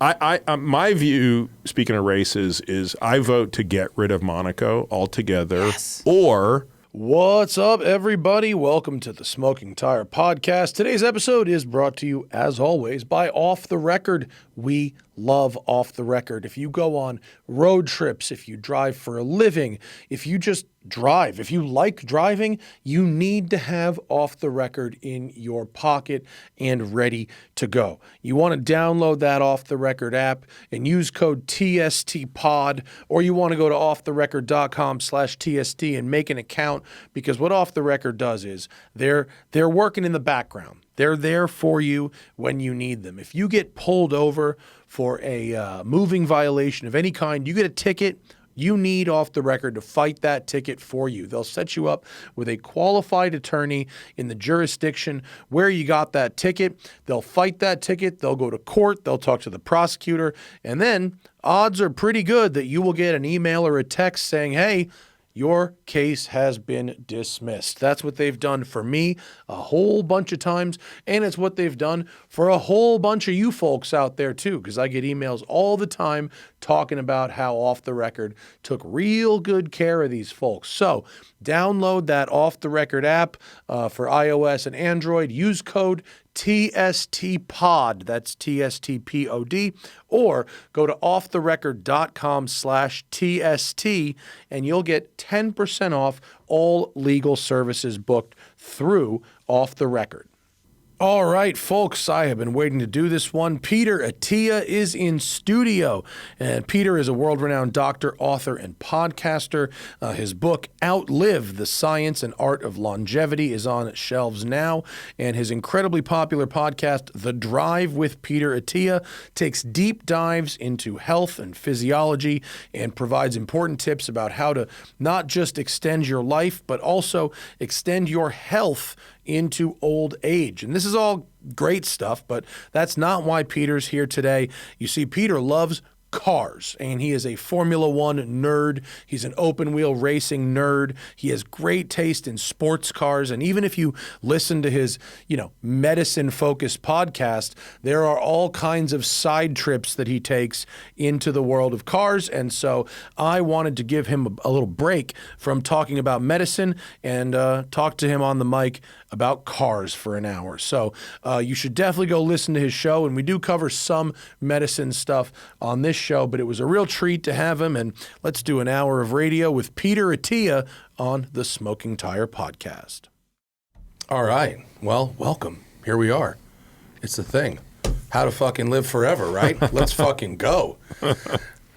My view, speaking of races, is I vote to get rid of Monaco altogether. Yes. Or What's up, everybody? Welcome to the Smoking Tire Podcast. Today's episode is brought to you, as always, by Off the Record. We love Off the Record. If you go on road trips, if you drive for a living, if you just drive, if you like driving, you need to have Off the Record in your pocket and ready to go. You want to download that Off the Record app and use code TSTPOD, or you want to go to offtherecord.com/TST and make an account, because what Off the Record does is they're working in the background. They're there for you when you need them. If you get pulled over for a moving violation of any kind, you get a ticket, you need Off the Record to fight that ticket for you. They'll set you up with a qualified attorney in the jurisdiction where you got that ticket. They'll fight that ticket. They'll go to court. They'll talk to the prosecutor. And then odds are pretty good that you will get an email or a text saying, hey, your case has been dismissed. That's what they've done for me a whole bunch of times, and it's what they've done for a whole bunch of you folks out there too, because I get emails all the time talking about how Off the Record took real good care of these folks. So download that Off the Record app for iOS and Android. Use code TSTPOD, that's TSTPOD, or go to offtherecord.com/TST and you'll get 10% off all legal services booked through Off the Record. All right, folks, I have been waiting to do this one. Peter Attia is in studio, and Peter is a world-renowned doctor, author, and podcaster. His book, Outlive the Science and Art of Longevity, is on shelves now, and his incredibly popular podcast, The Drive with Peter Attia, takes deep dives into health and physiology and provides important tips about how to not just extend your life, but also extend your health into old age. And this is all great stuff, but that's not why Peter's here today. You see, Peter loves cars, and he is a Formula One nerd. He's an open wheel racing nerd. He has great taste in sports cars. And even if you listen to his, medicine focused podcast, there are all kinds of side trips that he takes into the world of cars. And so I wanted to give him a little break from talking about medicine and talk to him on the mic about cars for an hour. So you should definitely go listen to his show. And we do cover some medicine stuff on this show, but it was a real treat to have him. And let's do an hour of radio with Peter Attia on the Smoking Tire Podcast. All right. Well, welcome. Here we are. It's the thing. How to fucking live forever, right? Let's fucking go.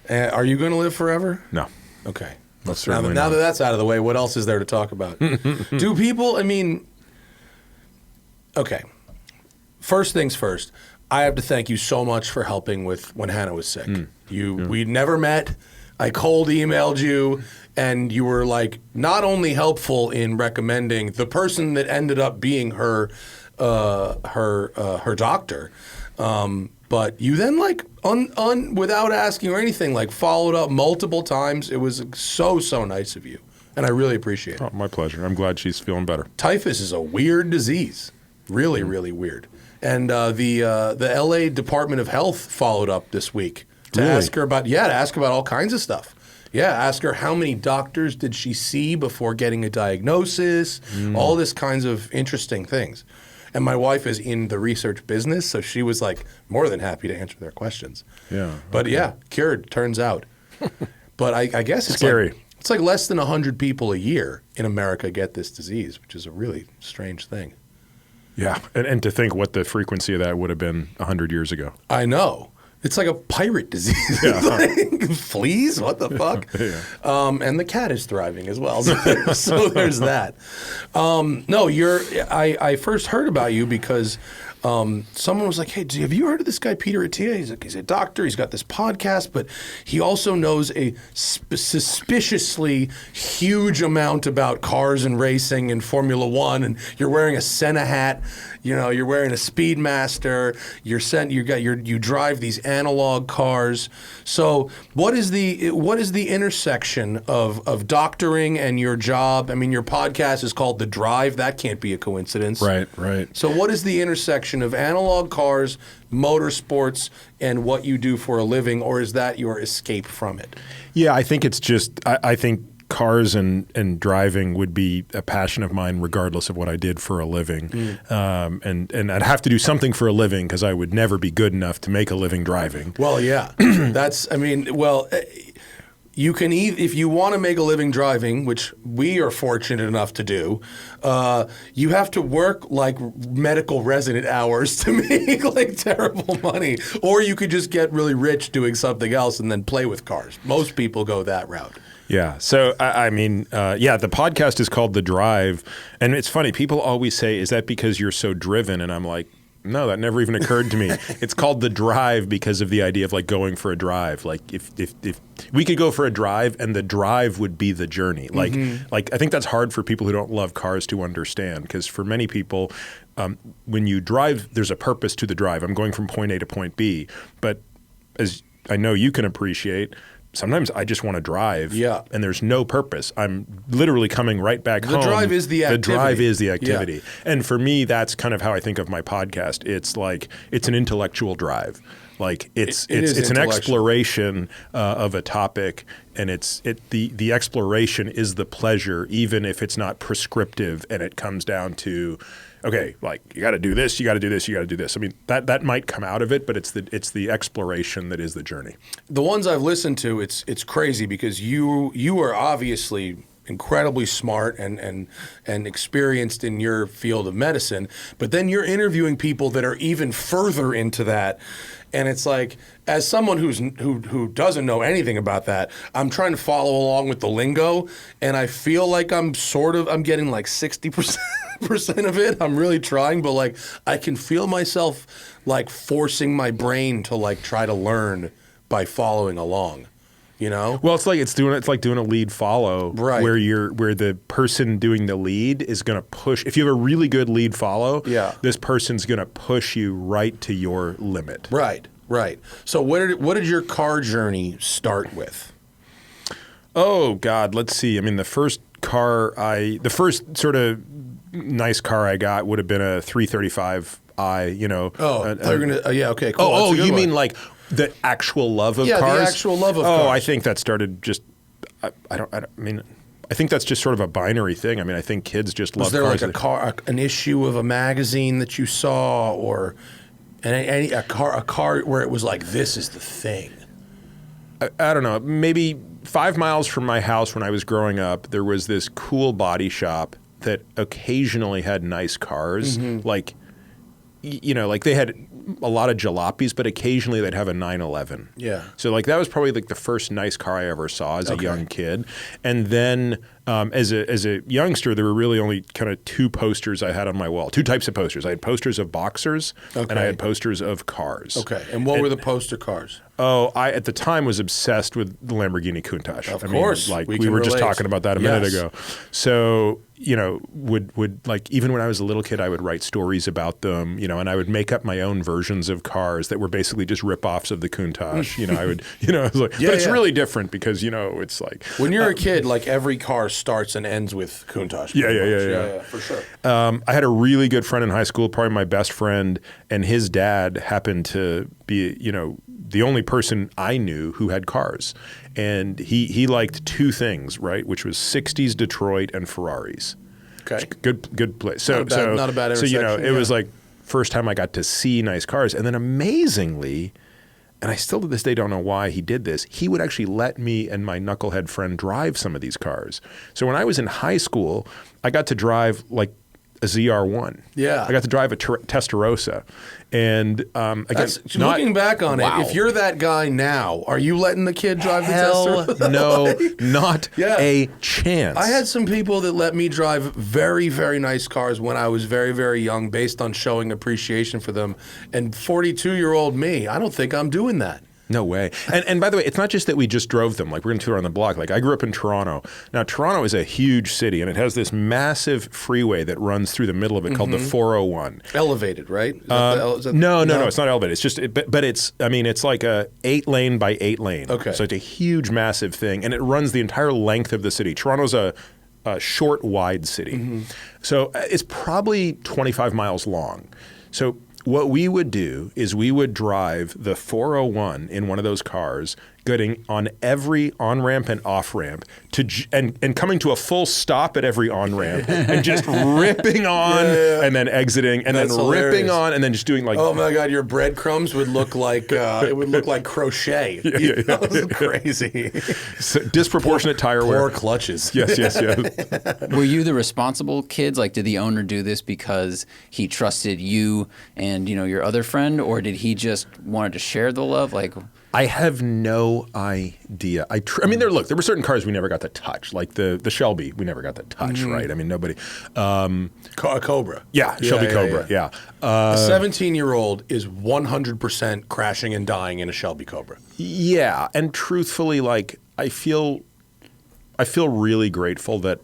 Are you going to live forever? no. Okay. No, Now that that's out of the way, what else is there to talk about? Do people, okay. First things first, I have to thank you so much for helping with when Hannah was sick. We never met. I cold emailed you, and you were not only helpful in recommending the person that ended up being her doctor, but you then without asking or anything, followed up multiple times. It was so nice of you, and I really appreciate it. Oh, my pleasure. I'm glad she's feeling better. Typhus is a weird disease. Really, really weird. And the LA Department of Health followed up this week to ask her about all kinds of stuff. Yeah, ask her how many doctors did she see before getting a diagnosis, all this kinds of interesting things. And my wife is in the research business, so she was more than happy to answer their questions. Yeah. But cured, turns out. But I guess it's scary. It's less than 100 people a year in America get this disease, which is a really strange thing. Yeah, and to think what the frequency of that would have been 100 years ago. I know. It's like a pirate disease. Yeah. Fleas? What the fuck? Yeah. And the cat is thriving as well. So there's that. I first heard about you because someone was like, hey, have you heard of this guy, Peter Attia? He's a doctor. He's got this podcast, but he also knows a suspiciously huge amount about cars and racing and Formula One. And you're wearing a Senna hat. You're wearing a Speedmaster. You drive these analog cars. So what is the intersection of doctoring and your job? Your podcast is called The Drive. That can't be a coincidence. Right. So what is the intersection combination of analog cars, motorsports, and what you do for a living, or is that your escape from it? Yeah, I think it's just, I think cars and driving would be a passion of mine regardless of what I did for a living. And I'd have to do something for a living because I would never be good enough to make a living driving. Well, yeah. You can if you want to make a living driving, which we are fortunate enough to do, you have to work like medical resident hours to make like terrible money. Or you could just get really rich doing something else and then play with cars. Most people go that route. Yeah. So, the podcast is called The Drive. And it's funny. People always say, is that because you're so driven? And I'm like, no, that never even occurred to me. It's called The Drive because of the idea of like going for a drive. Like if we could go for a drive and the drive would be the journey. Like I think that's hard for people who don't love cars to understand, because for many people, when you drive, there's a purpose to the drive. I'm going from point A to point B. But as I know you can appreciate, sometimes I just want to drive, and there's no purpose. I'm literally coming right back home. The drive is the activity. The drive is the activity. Yeah. And for me, that's kind of how I think of my podcast. It's like, it's an intellectual drive. Like it's an exploration of a topic, and the exploration is the pleasure, even if it's not prescriptive and it comes down to, okay, like you got to do this, you got to do this, you got to do this. I mean, that might come out of it, but it's the exploration that is the journey. The ones I've listened to, it's crazy because you are obviously incredibly smart and experienced in your field of medicine, but then you're interviewing people that are even further into that. And it's like, as someone who doesn't know anything about that, I'm trying to follow along with the lingo, and I feel like I'm getting like 60% of it. I'm really trying, but like I can feel myself like forcing my brain to like try to learn by following along. You know? Well, it's like doing a lead follow, right? Where the person doing the lead is going to push. If you have a really good lead follow, this person's going to push you right to your limit. Right. So what did your car journey start with? Oh God, let's see. I mean, the first sort of nice car I got would have been a 335i. You know. Okay, cool. Oh, you mean like the actual love of cars? Yeah, the actual love of cars. Oh, I think that started just. I think that's just sort of a binary thing. I mean, I think kids just love cars. Was there like an issue of a magazine that you saw, or a car where it was like, this is the thing? I don't know. Maybe 5 miles from my house when I was growing up, there was this cool body shop that occasionally had nice cars. Like, like they had a lot of jalopies, but occasionally they'd have a 911. Yeah. So like that was probably like the first nice car I ever saw as a young kid. And then as a youngster, there were really only kind of two posters I had on my wall. Two types of posters. I had posters of boxers and I had posters of cars. Okay. And what were the poster cars? Oh, I at the time was obsessed with the Lamborghini Countach. Of course. Like we were just talking about that a minute ago. So, would like, even when I was a little kid, I would write stories about them, and I would make up my own versions of cars that were basically just rip-offs of the Countach. I would, I was like, but it's really different because, it's like. When you're a kid, like every car starts and ends with Countach. Yeah, for sure. I had a really good friend in high school, probably my best friend, and his dad happened to be, the only person I knew who had cars. And he liked two things, right? Which was 60s Detroit and Ferraris. Okay. Good place. So not a bad intersection. It was like first time I got to see nice cars. And then amazingly, and I still to this day don't know why he did this, he would actually let me and my knucklehead friend drive some of these cars. So when I was in high school, I got to drive like a ZR1. Yeah. I got to drive a Testarossa. And looking back on it, if you're that guy now, are you letting the kid drive the Testarossa? No, not a chance. I had some people that let me drive very, very nice cars when I was very, very young based on showing appreciation for them. And 42-year-old me, I don't think I'm doing that. No way. And by the way, it's not just that we just drove them. Like, we're going to tour on the block. Like, I grew up in Toronto. Now, Toronto is a huge city, and it has this massive freeway that runs through the middle of it called the 401. Elevated, right? No, it's not elevated. It's just, but it's, it's like a 8-lane by 8-lane. Okay. So it's a huge, massive thing, and it runs the entire length of the city. Toronto's a short, wide city. So it's probably 25 miles long. So what we would do is we would drive the 401 in one of those cars, getting on every on-ramp and off-ramp and coming to a full stop at every on-ramp and just ripping on and then exiting and That's then hilarious. ripping on and then just doing like... Oh my God, your breadcrumbs would look like it would look like crochet. That was crazy. disproportionate tire wear. Poor clutches. Yes. Were you the responsible kids? Like, did the owner do this because he trusted you and, your other friend, or did he just wanted to share the love? Like, I have no idea. I mean, there were certain cars we never got to touch, like the Shelby. We never got to touch, right? I mean, nobody. A Cobra. Yeah, Shelby Cobra. Yeah. A 17-year-old is 100% crashing and dying in a Shelby Cobra. Yeah, and truthfully, like I feel really grateful that.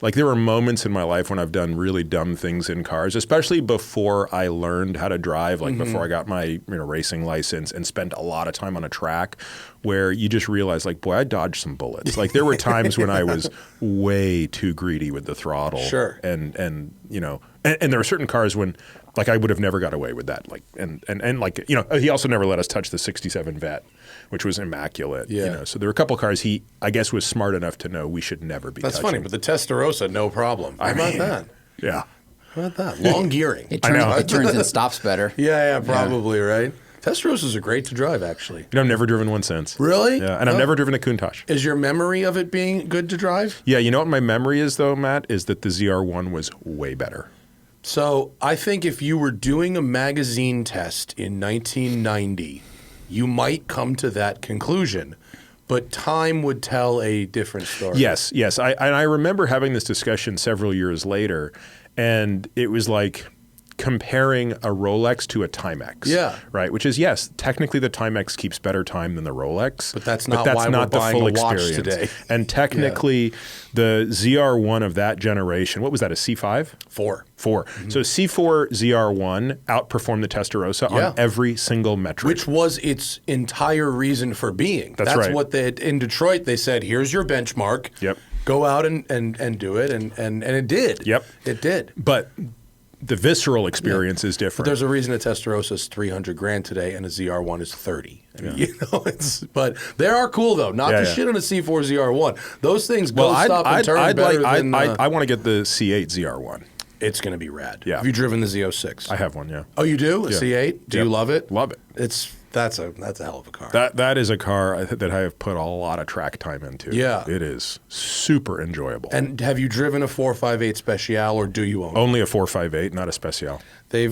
Like there were moments in my life when I've done really dumb things in cars, especially before I learned how to drive, like before I got my racing license and spent a lot of time on a track, where you just realize, like, boy, I dodged some bullets. Like there were times when I was way too greedy with the throttle. Sure. And there were certain cars when, like, I would have never got away with that. Like and like he also never let us touch the '67 Vet, which was immaculate. Yeah. So there were a couple cars he, I guess, was smart enough to know we should never be That's touching. funny, but the Testarossa, no problem. How about that? Yeah. How about that? Long gearing. it know. turns and stops better. Yeah, probably, right? Testarossas are great to drive, actually. I've never driven one since. Really? Yeah, and I've never driven a Countach. Is your memory of it being good to drive? Yeah, you know what my memory is, though, Matt, is that the ZR1 was way better. So I think if you were doing a magazine test in 1990, you might come to that conclusion, but time would tell a different story. Yes. I remember having this discussion several years later, and it was like comparing a Rolex to a Timex. Yeah. Right, which is, yes, technically the Timex keeps better time than the Rolex. But that's not why we're buying a watch today. And technically, the ZR1 of that generation, what was that, a C5? 4. So C4 ZR1 outperformed the Testarossa on every single metric. Which was its entire reason for being. That's right. What in Detroit, they said, here's your benchmark. Yep. Go out and do it. And it did. Yep. It did. But the visceral experience is different. But there's a reason a Testarossa is $300,000 today and a ZR1 is $30,000. I mean, but they are cool though. Not to shit on a C4 ZR1. Those things go stop and turn better than. I want to get the C8 ZR1. It's going to be rad. Yeah. Have you driven the Z06? I have one. Yeah. Oh, you do? A C8? Do you love it? Love it. That's a hell of a car. That is a car that I have put a lot of track time into. Yeah. It is super enjoyable. And have you driven a 458 Special, or do you own it? Only a 458, not a Special. They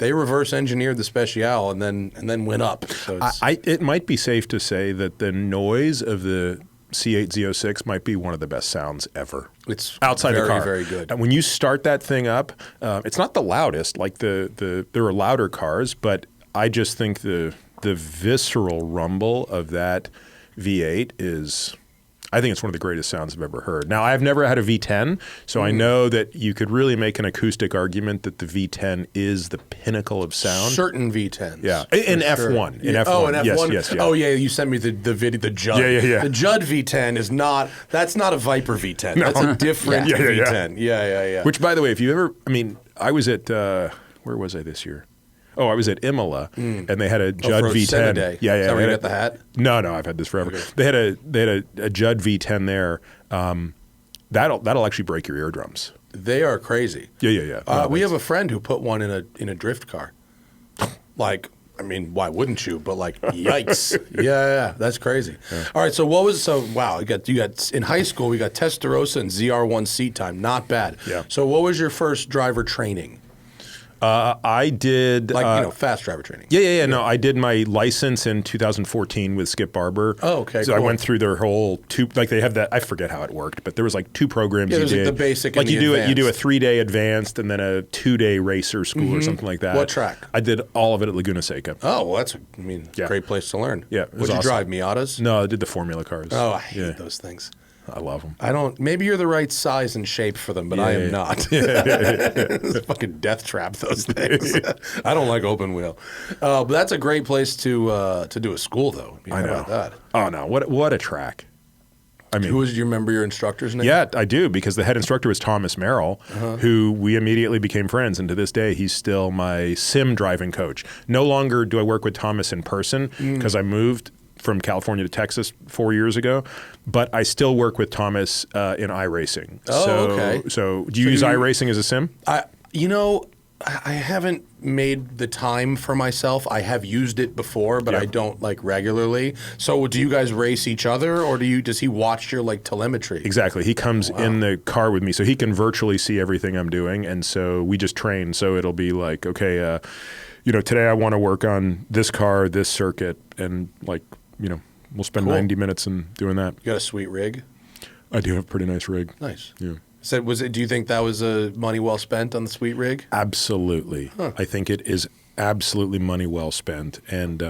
reverse engineered the Special and then went up. So it might be safe to say that the noise of the C8 Z06 might be one of the best sounds ever. It's outside very, the car. very good. And when you start that thing up, it's not the loudest. Like there are louder cars, but I just think the visceral rumble of that V8 is, I think it's one of the greatest sounds I've ever heard. Now, I've never had a V10, so I know that you could really make an acoustic argument that the V10 is the pinnacle of sound. Certain V10s. Yeah, in F1. In F1. Oh, in F1? Yes. Oh, yeah, you sent me the video, the Judd. Yeah. The Judd V10 is not, that's not a Viper V10. That's a different V10. Yeah. Which, by the way, if you ever, I mean, I was at, where was I this year? Oh, I was at Imola, and they had a Judd V10. Senna Yeah. Is that where you got the hat? No, I've had this forever. Okay. They had a Judd V10 there. That'll actually break your eardrums. They are crazy. Yeah. We have a friend who put one in a drift car. Like, I mean, why wouldn't you? But like, yikes! yeah, that's crazy. Yeah. All right, so wow, you got in high school we got Testarossa and ZR1 seat time, not bad. Yeah. So what was your first driver training? I did fast driver training. Yeah. No, I did my license in 2014 with Skip Barber. Oh, okay. So cool. I went through their whole they have that. I forget how it worked, but there was like 2 programs you did. Like the basic, like and you the do a 3-day advanced and then a 2-day racer school or something like that. What track? I did all of it at Laguna Seca. Oh, well, that's a great place to learn. Yeah, What'd you drive? Miatas? No, I did the Formula cars. Oh, I hate those things. I love them. I don't. Maybe you're the right size and shape for them, but I am not. It's a fucking death trap. Those things. I don't like open wheel. But that's a great place to do a school, though. I know. About that. Oh no! What a track! I mean, do you remember your instructor's name? yeah, I do, because the head instructor was Thomas Merrill, who we immediately became friends. And to this day, he's still my sim driving coach. No longer do I work with Thomas in person because I moved from California to Texas 4 years ago, but I still work with Thomas in iRacing. Okay. So do you use iRacing as a sim? I haven't made the time for myself. I have used it before, but I don't like regularly. So do you guys race each other, or does he watch your like telemetry? Exactly. He comes in the car with me, so he can virtually see everything I'm doing, and so we just train. So it'll be like, okay, today I want to work on this car, this circuit, and like, we'll spend 90 minutes in doing that. You got a sweet rig? I do have a pretty nice rig. Nice. Yeah. So do you think that was money well spent on the sweet rig? Absolutely. I think it is absolutely money well spent. And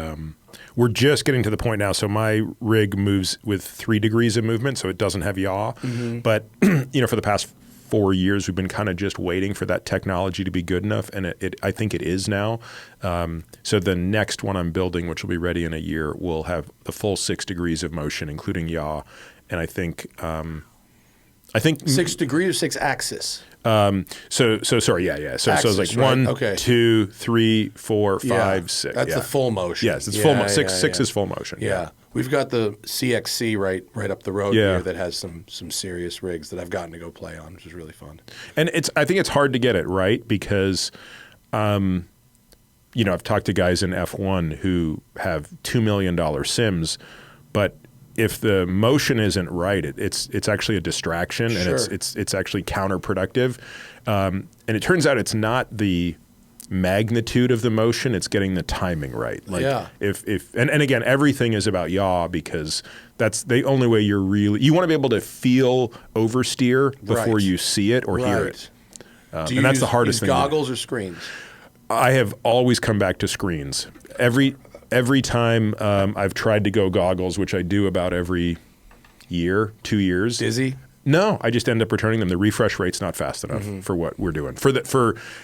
we're just getting to the point now. So my rig moves with 3 degrees of movement, so it doesn't have yaw. But, for the past 4 years, we've been kind of just waiting for that technology to be good enough. And I think it is now. So the next one I'm building, which will be ready in a year, will have the full 6 degrees of motion, including yaw. And I think 6 degrees or 6 axis? So sorry, yeah. So it's like right? 1, 2, 3, 4, 5, 6. That's the full motion. Yes, it's full motion. Six is full motion. Yeah. We've got the CXC right up the road here that has some serious rigs that I've gotten to go play on, which is really fun. And I think it's hard to get it right because, I've talked to guys in F1 who have $2 million sims, but if the motion isn't right, it's actually a distraction, and it's actually counterproductive. And it turns out it's not the magnitude of the motion; it's getting the timing right. Like and again, everything is about yaw, because that's the only way you want to be able to feel oversteer before you see it or hear it. And that's the hardest thing. Goggles or screens? I have always come back to screens. Every time I've tried to go goggles, which I do about every year, 2 years. Dizzy? No, I just end up returning them. The refresh rate's not fast enough for what we're doing. For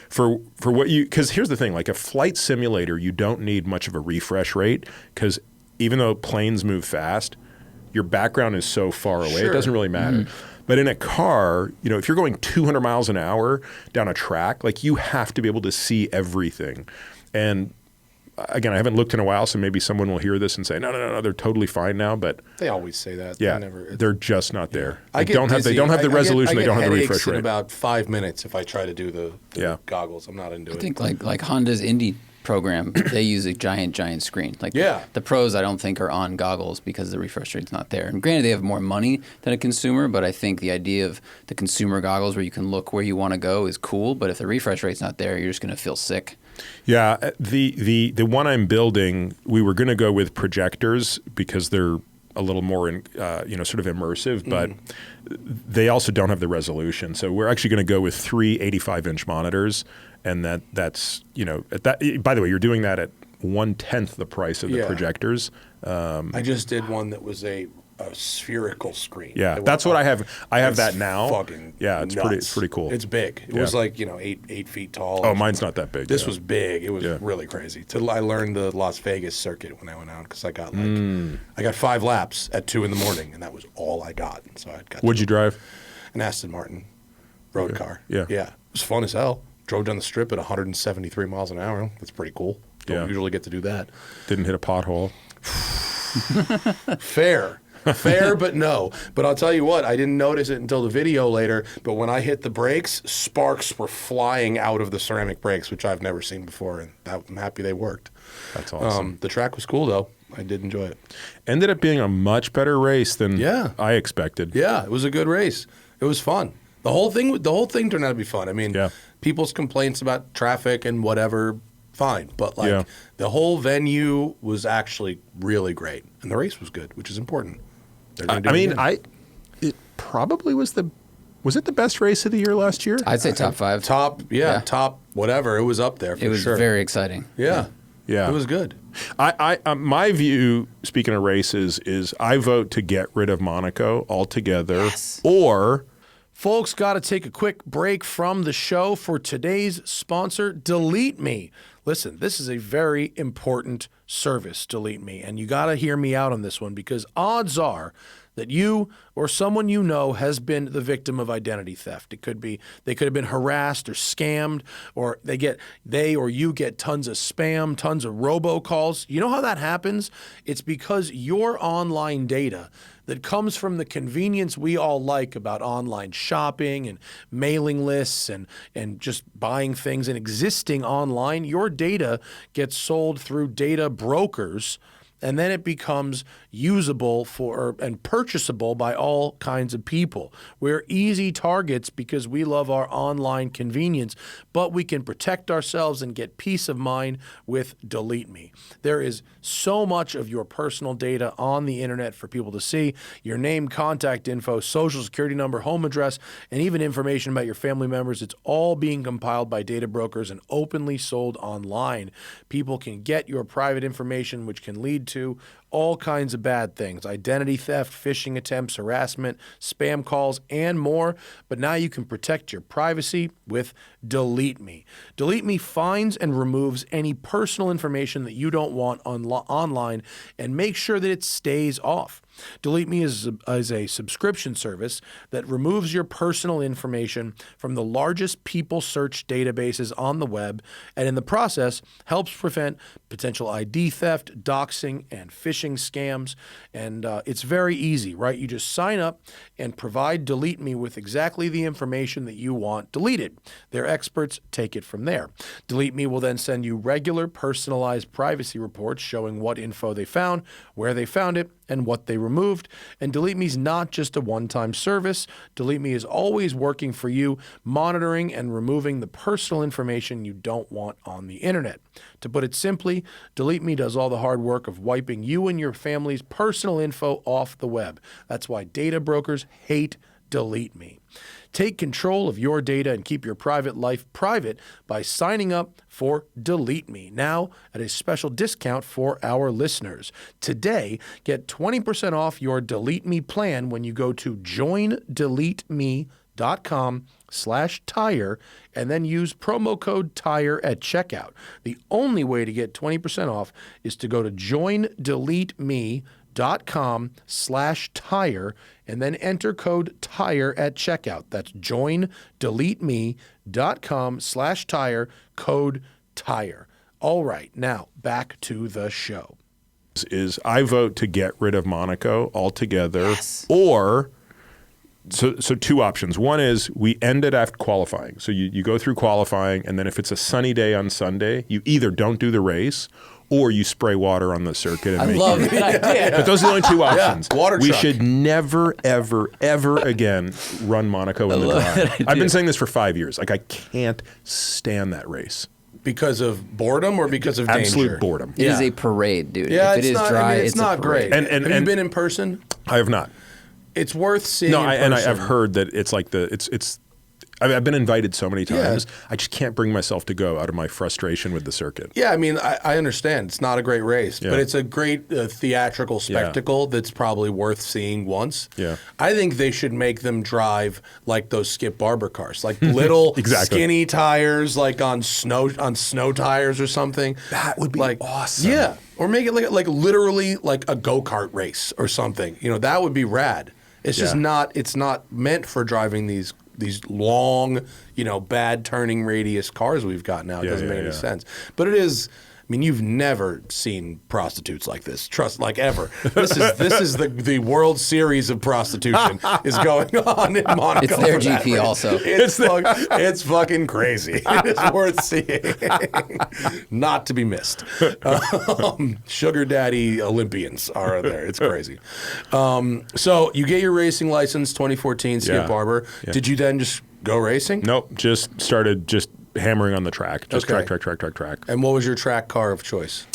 what because here's the thing, like a flight simulator, you don't need much of a refresh rate, because even though planes move fast, your background is so far away, it doesn't really matter. But in a car, if you're going 200 miles an hour down a track, like you have to be able to see everything. And again, I haven't looked in a while, so maybe someone will hear this and say, no, they're totally fine now. But they always say that. Yeah, they're just not there. They don't have the resolution. They don't have the refresh rate. In about 5 minutes if I try to do the goggles. I'm not into it. I think like Honda's Indy program, they use a giant screen. Like the pros, I don't think are on goggles because the refresh rate's not there. And granted, they have more money than a consumer, but I think the idea of the consumer goggles where you can look where you want to go is cool. But if the refresh rate's not there, you're just going to feel sick. Yeah, the one I'm building, we were going to go with projectors because they're a little more, sort of immersive, but they also don't have the resolution. So we're actually going to go with 3 85-inch monitors, and that's by the way, you're doing that at 1/10 the price of the projectors. I just did one that was a spherical screen. Yeah, that's what I have. I have that now. Fucking it's nuts. it's pretty cool. It's big. It was like 8 feet tall. Oh, mine's not that big. This was big. It was really crazy. I learned the Las Vegas circuit when I went out, because I got I got 5 laps at 2 in the morning, and that was all I got. So I got. What'd you drive? An Aston Martin road car. Yeah, it was fun as hell. Drove down the strip at 173 miles an hour. That's pretty cool. Don't usually get to do that. Didn't hit a pothole. Fair, but no. But I'll tell you what, I didn't notice it until the video later, but when I hit the brakes, sparks were flying out of the ceramic brakes, which I've never seen before, and I'm happy they worked. That's awesome. The track was cool, though. I did enjoy it. Ended up being a much better race than I expected. Yeah, it was a good race. It was fun. The whole thing turned out to be fun. I mean, people's complaints about traffic and whatever, fine. But the whole venue was actually really great, and the race was good, which is important. It probably was it the best race of the year last year? I'd say top 5. Top whatever. It was up there for sure. It was very exciting. Yeah. It was good. My view, speaking of races, is I vote to get rid of Monaco altogether, or. Folks, got to take a quick break from the show for today's sponsor, Delete Me. Listen, this is a very important service, Delete Me, and you got to hear me out on this one, because odds are that you or someone you know has been the victim of identity theft. It could be they could have been harassed or scammed, or they or you get tons of spam, tons of robocalls. You know how that happens? It's because your online data that comes from the convenience we all like about online shopping and mailing lists and just buying things and existing online, your data gets sold through data brokers, and then it becomes usable for and purchasable by all kinds of people. We're easy targets because we love our online convenience, but we can protect ourselves and get peace of mind with Delete Me. There is so much of your personal data on the internet for people to see. Your name, contact info, social security number, home address, and even information about your family members. It's all being compiled by data brokers and openly sold online. People can get your private information, which can lead to all kinds of bad things: identity theft, phishing attempts, harassment, spam calls, and more. But now you can protect your privacy with Delete Me. Delete Me finds and removes any personal information that you don't want online and make sure that it stays off. Delete Me is a subscription service that removes your personal information from the largest people search databases on the web, and in the process helps prevent potential ID theft, doxing, and phishing scams. And it's very easy, right? You just sign up and provide Delete Me with exactly the information that you want deleted. Their experts take it from there. Delete Me will then send you regular personalized privacy reports showing what info they found, where they found it, and what they removed. And Delete Me is not just a one-time service. Delete Me is always working for you, monitoring and removing the personal information you don't want on the internet. To put it simply, Delete Me does all the hard work of wiping you and your family's personal info off the web. That's why data brokers hate Delete Me. Take control of your data and keep your private life private by signing up for Delete Me, now at a special discount for our listeners. Today, get 20% off your Delete Me plan when you go to joindeleteme.com/tire and then use promo code TIRE at checkout. The only way to get 20% off is to go to joindeleteme.com/tire and then enter code TIRE at checkout. That's joindeleteme.com/tire, code TIRE. All right, now back to the show. I vote to get rid of Monaco altogether, Yes. or so two options. One is we end it after qualifying. So you go through qualifying, and then if it's a sunny day on Sunday, you either don't do the race or you spray water on the circuit. And I love that idea. But those are the only two options. Water we truck. should never, ever, ever again run Monaco in the love that drive. idea. I've been saying this for 5 years. Like, I can't stand that race. Because of boredom or because of Absolute danger? boredom. It is a parade, dude. Yeah, if it is not, dry, I mean, it's a not parade. great. And Have you been in person? I have not. It's worth seeing. No, in person. I've heard that it's like I've been invited so many times. Yeah. I just can't bring myself to go out of my frustration with the circuit. Yeah, I mean, I understand. It's not a great race, Yeah. but it's a great theatrical spectacle that's probably worth seeing once. Yeah. I think they should make them drive like those Skip Barber cars, like little Exactly. skinny tires, like on snow tires or something. That would be awesome. Yeah, or make it like literally like a go-kart race or something. You know, that would be rad. It's just Yeah. not. It's not meant for driving these long, bad turning radius cars we've got now. It doesn't make any sense. But it is. I mean, you've never seen prostitutes like this. Like ever. This is the World Series of prostitution is going on in Monaco. It's their for that GP race. also. It's fucking crazy. It's worth seeing. Not to be missed. Sugar daddy Olympians are there. It's crazy. So you get your racing license, 2014, Skip Yeah. Barber. Yeah. Did you then just go racing? Nope. Just started hammering on the track. Just Okay. track. And what was your track car of choice?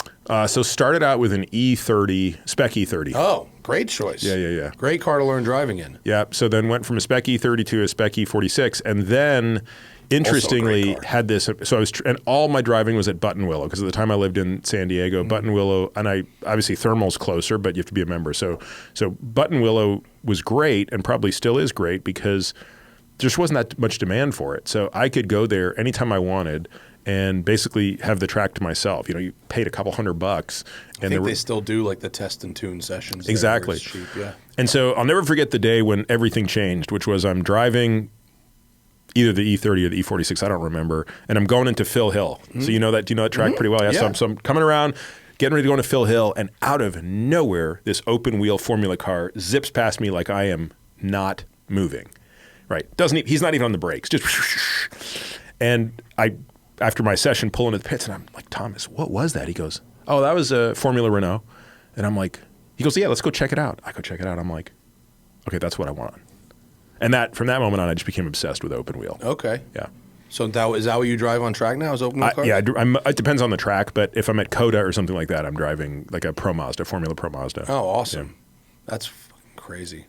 So started out with an E30, spec E30. Oh, great choice. Yeah. Great car to learn driving in. Yeah. So then went from a spec E30 to a spec E46, and then interestingly car. had this. So I was, and all my driving was at Buttonwillow because at the time I lived in San Diego. Buttonwillow, and I obviously Thermal's closer, but you have to be a member. So Buttonwillow was great, and probably still is great because there just wasn't that much demand for it. So I could go there anytime I wanted and basically have the track to myself. You paid a couple $100, and they still do like the test and tune sessions. Exactly. Cheap, yeah. And so I'll never forget the day when everything changed, which was I'm driving either the E30 or the E46, I don't remember, and I'm going into Phil Hill. So do you know that track pretty well? Yeah. So I'm coming around, getting ready to go into Phil Hill, and out of nowhere, this open wheel Formula car zips past me like I am not moving. Right? He's not even on the brakes. Just and after my session, pull into the pits, and I'm like, Thomas, what was that? He goes, oh, that was a Formula Renault. And I'm like, he goes, yeah, let's go check it out. I go check it out. I'm like, okay, that's what I want. And from that moment on, I just became obsessed with open wheel. Okay. Yeah. So is that what you drive on track now? Is open wheel cars? Yeah, it depends on the track, but if I'm at Coda or something like that, I'm driving like a Formula Pro Mazda. Oh, awesome. Yeah. That's fucking crazy.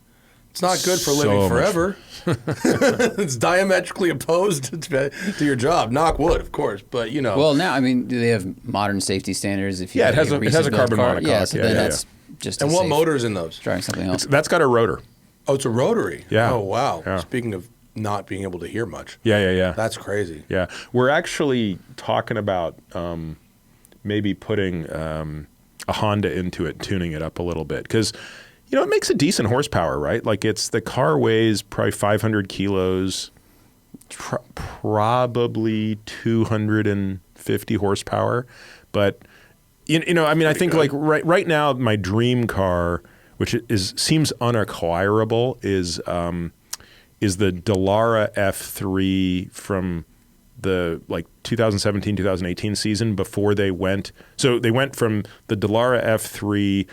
It's not good for So living forever. It's diametrically opposed to your job. Knock wood, of course, but Well, now, I mean, do they have modern safety standards? If you it has a carbon monocoque. Yeah, so then that's just. And what motor is in those? Driving something else. That's got a rotor. Oh, it's a rotary. Yeah. Oh, wow. Yeah. Speaking of not being able to hear much. Yeah. That's crazy. Yeah, we're actually talking about maybe putting a Honda into it, tuning it up a little bit, because it makes a decent horsepower, right? Like the car weighs probably 500 kilos, probably 250 horsepower, but I think good. Like right now, my dream car, which seems unacquirable, is the Dallara F3 from the 2017, 2018 season before they went. So they went from the Dallara F3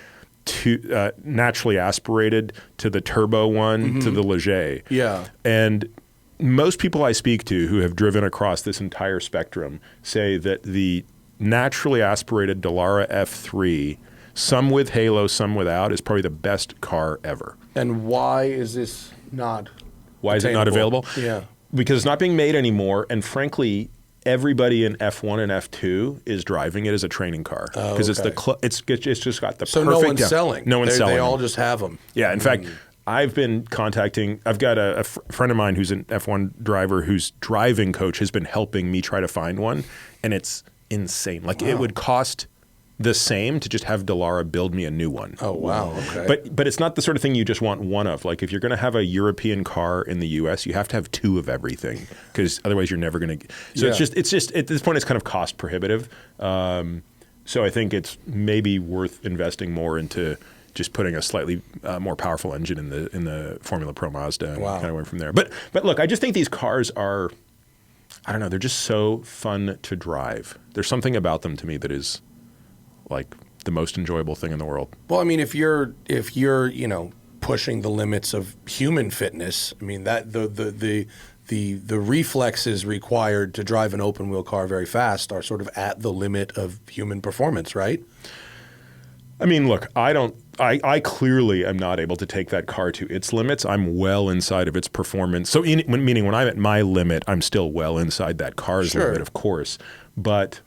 to naturally aspirated to the turbo one to the Leger. Yeah. And most people I speak to who have driven across this entire spectrum say that the naturally aspirated Dallara F3, some with halo, some without, is probably the best car ever. And why is this not Why is it not available? Yeah. Because it's not being made anymore, and frankly, everybody in F1 and F2 is driving it as a training car because it's just got the perfect. So no one's selling. No one's selling. They all just have them. Yeah. In fact, I've been contacting. I've got a friend of mine who's an F1 driver whose driving coach has been helping me try to find one, and it's insane. Like it would cost the same to just have Dallara build me a new one. Oh, wow. Okay. But it's not the sort of thing you just want one of. Like if you're going to have a European car in the US, you have to have two of everything because otherwise you're never going to. So it's just at this point it's kind of cost prohibitive. So I think it's maybe worth investing more into just putting a slightly more powerful engine in the Formula Pro Mazda and kind of went from there. But look, I just think these cars are, I don't know, they're just so fun to drive. There's something about them to me that is like the most enjoyable thing in the world. Well, I mean, if you're pushing the limits of human fitness, I mean that the reflexes required to drive an open wheel car very fast are sort of at the limit of human performance, right? I mean, look, I clearly am not able to take that car to its limits. I'm well inside of its performance. So meaning when I'm at my limit, I'm still well inside that car's limit, of course. But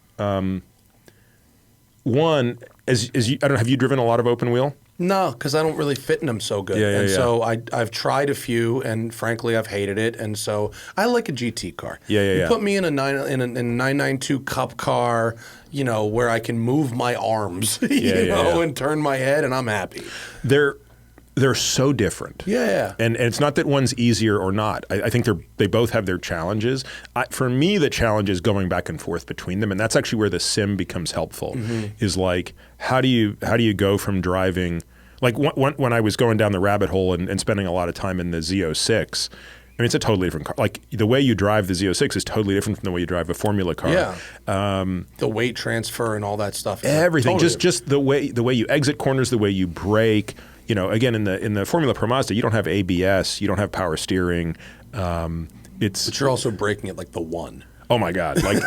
one, I don't know, have you driven a lot of open wheel? No, because I don't really fit in them so good. So I've tried a few, and frankly, I've hated it. And so I like a GT car. You put me in a 992 Cup car, where I can move my arms, and turn my head, and I'm happy. They're so different. Yeah. And it's not that one's easier or not. I think they both have their challenges. For me, the challenge is going back and forth between them, and that's actually where the sim becomes helpful. Is like how do you go from driving, like when I was going down the rabbit hole and spending a lot of time in the Z06. I mean, it's a totally different car. Like the way you drive the Z06 is totally different from the way you drive a Formula car. Yeah. The weight transfer and all that stuff. Everything, just the way you exit corners, the way you brake. Again, in the Formula Pro Mazda, you don't have ABS, you don't have power steering. But you're also braking at like the one. Oh my God! Like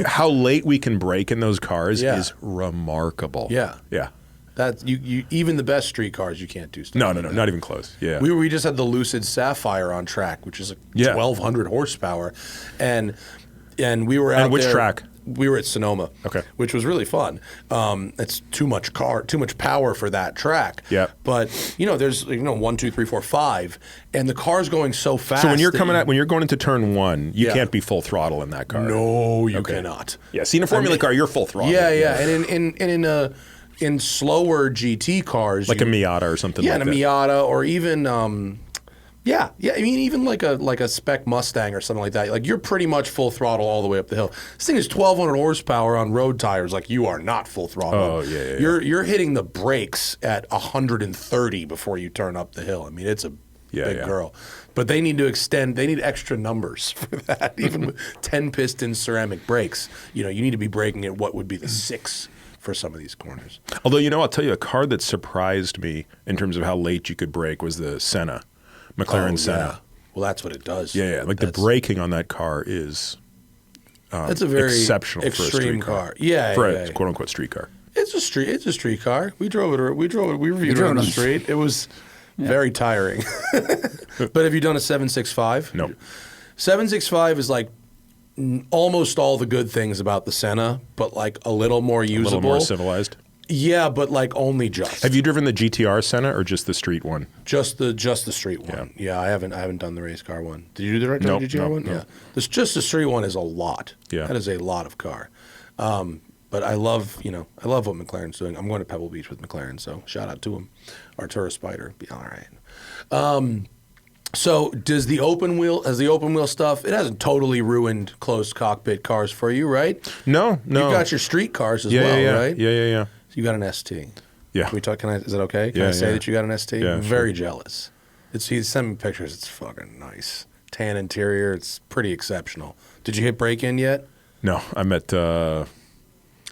how late we can brake in those cars is remarkable. Yeah. Yeah. That you even the best street cars you can't do stuff. No, not even close. Yeah. We just had the Lucid Sapphire on track, which is 1,200 horsepower, and we were out there. And which track? we were at Sonoma, Okay. which was really fun. It's too much power for that track. Yeah. But there's 1, 2, 3, 4, 5, and the car's going so fast. So when you're when you're going into turn 1, you Yeah. can't be full throttle in that car. No, you cannot. Yeah, see, in a Formula car, you're full throttle. Yeah. And in slower GT cars, Like a Miata or something. yeah, like and a that. Miata, or even I mean, even like a spec Mustang or something like that. Like, you're pretty much full throttle all the way up the hill. This thing is 1,200 horsepower on road tires. Like, you are not full throttle. Oh, yeah. You're hitting the brakes at 130 before you turn up the hill. I mean, it's a big girl. But they need to extend. They need extra numbers for that. Even with 10-piston ceramic brakes, you need to be braking at what would be the 6 for some of these corners. Although, I'll tell you, a car that surprised me in terms of how late you could brake was the Senna, McLaren Senna. Yeah. Well, that's what it does. Yeah. Like, the braking on that car is That's a very exceptional extreme for a street car. Yeah, for yeah, a quote unquote street car. It's a street car. We drove it. We reviewed it on the street. It was very tiring. But have you done a 765? No. 765 is like almost all the good things about the Senna, but like a little more usable. A little more civilized. Yeah, but like only just. Have you driven the GTR Senna or just the street one? Just the street one. Yeah, I haven't done the race car one. Did you do the Nope, GTR one? no. Yeah. Just the street one is a lot. Yeah. That is a lot of car. But I love what McLaren's doing. I'm going to Pebble Beach with McLaren, so shout out to them. Artura Spider, be all right. So has the open wheel stuff? It hasn't totally ruined closed cockpit cars for you, right? No. You've got your street cars as well, right? Yeah. So you got an ST. Yeah. Can we talk? Is that okay? Can Yeah, I say yeah. that you got an ST? Yeah, I'm very jealous. He sent me pictures. It's fucking nice. Tan interior. It's pretty exceptional. Did you hit break-in yet? No, I'm at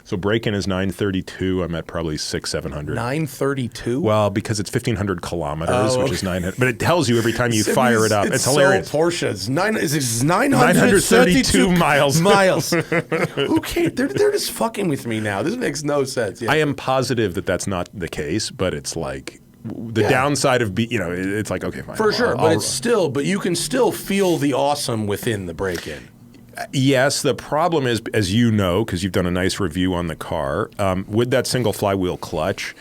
so break-in is 932. I'm at probably 700. 932. Well, because it's 1,500 kilometers, which okay. is 900. But it tells you every time you fire it up. It's hilarious. So Porsches. It's 932 miles. Who cares? They're just fucking with me now. This makes no sense. Yeah. I am positive that that's not the case, but it's like the downside of it's like, okay, fine. For sure, but you can still feel the awesome within the break-in. Yes, the problem is, as you know, because you've done a nice review on the car, with that single flywheel clutch,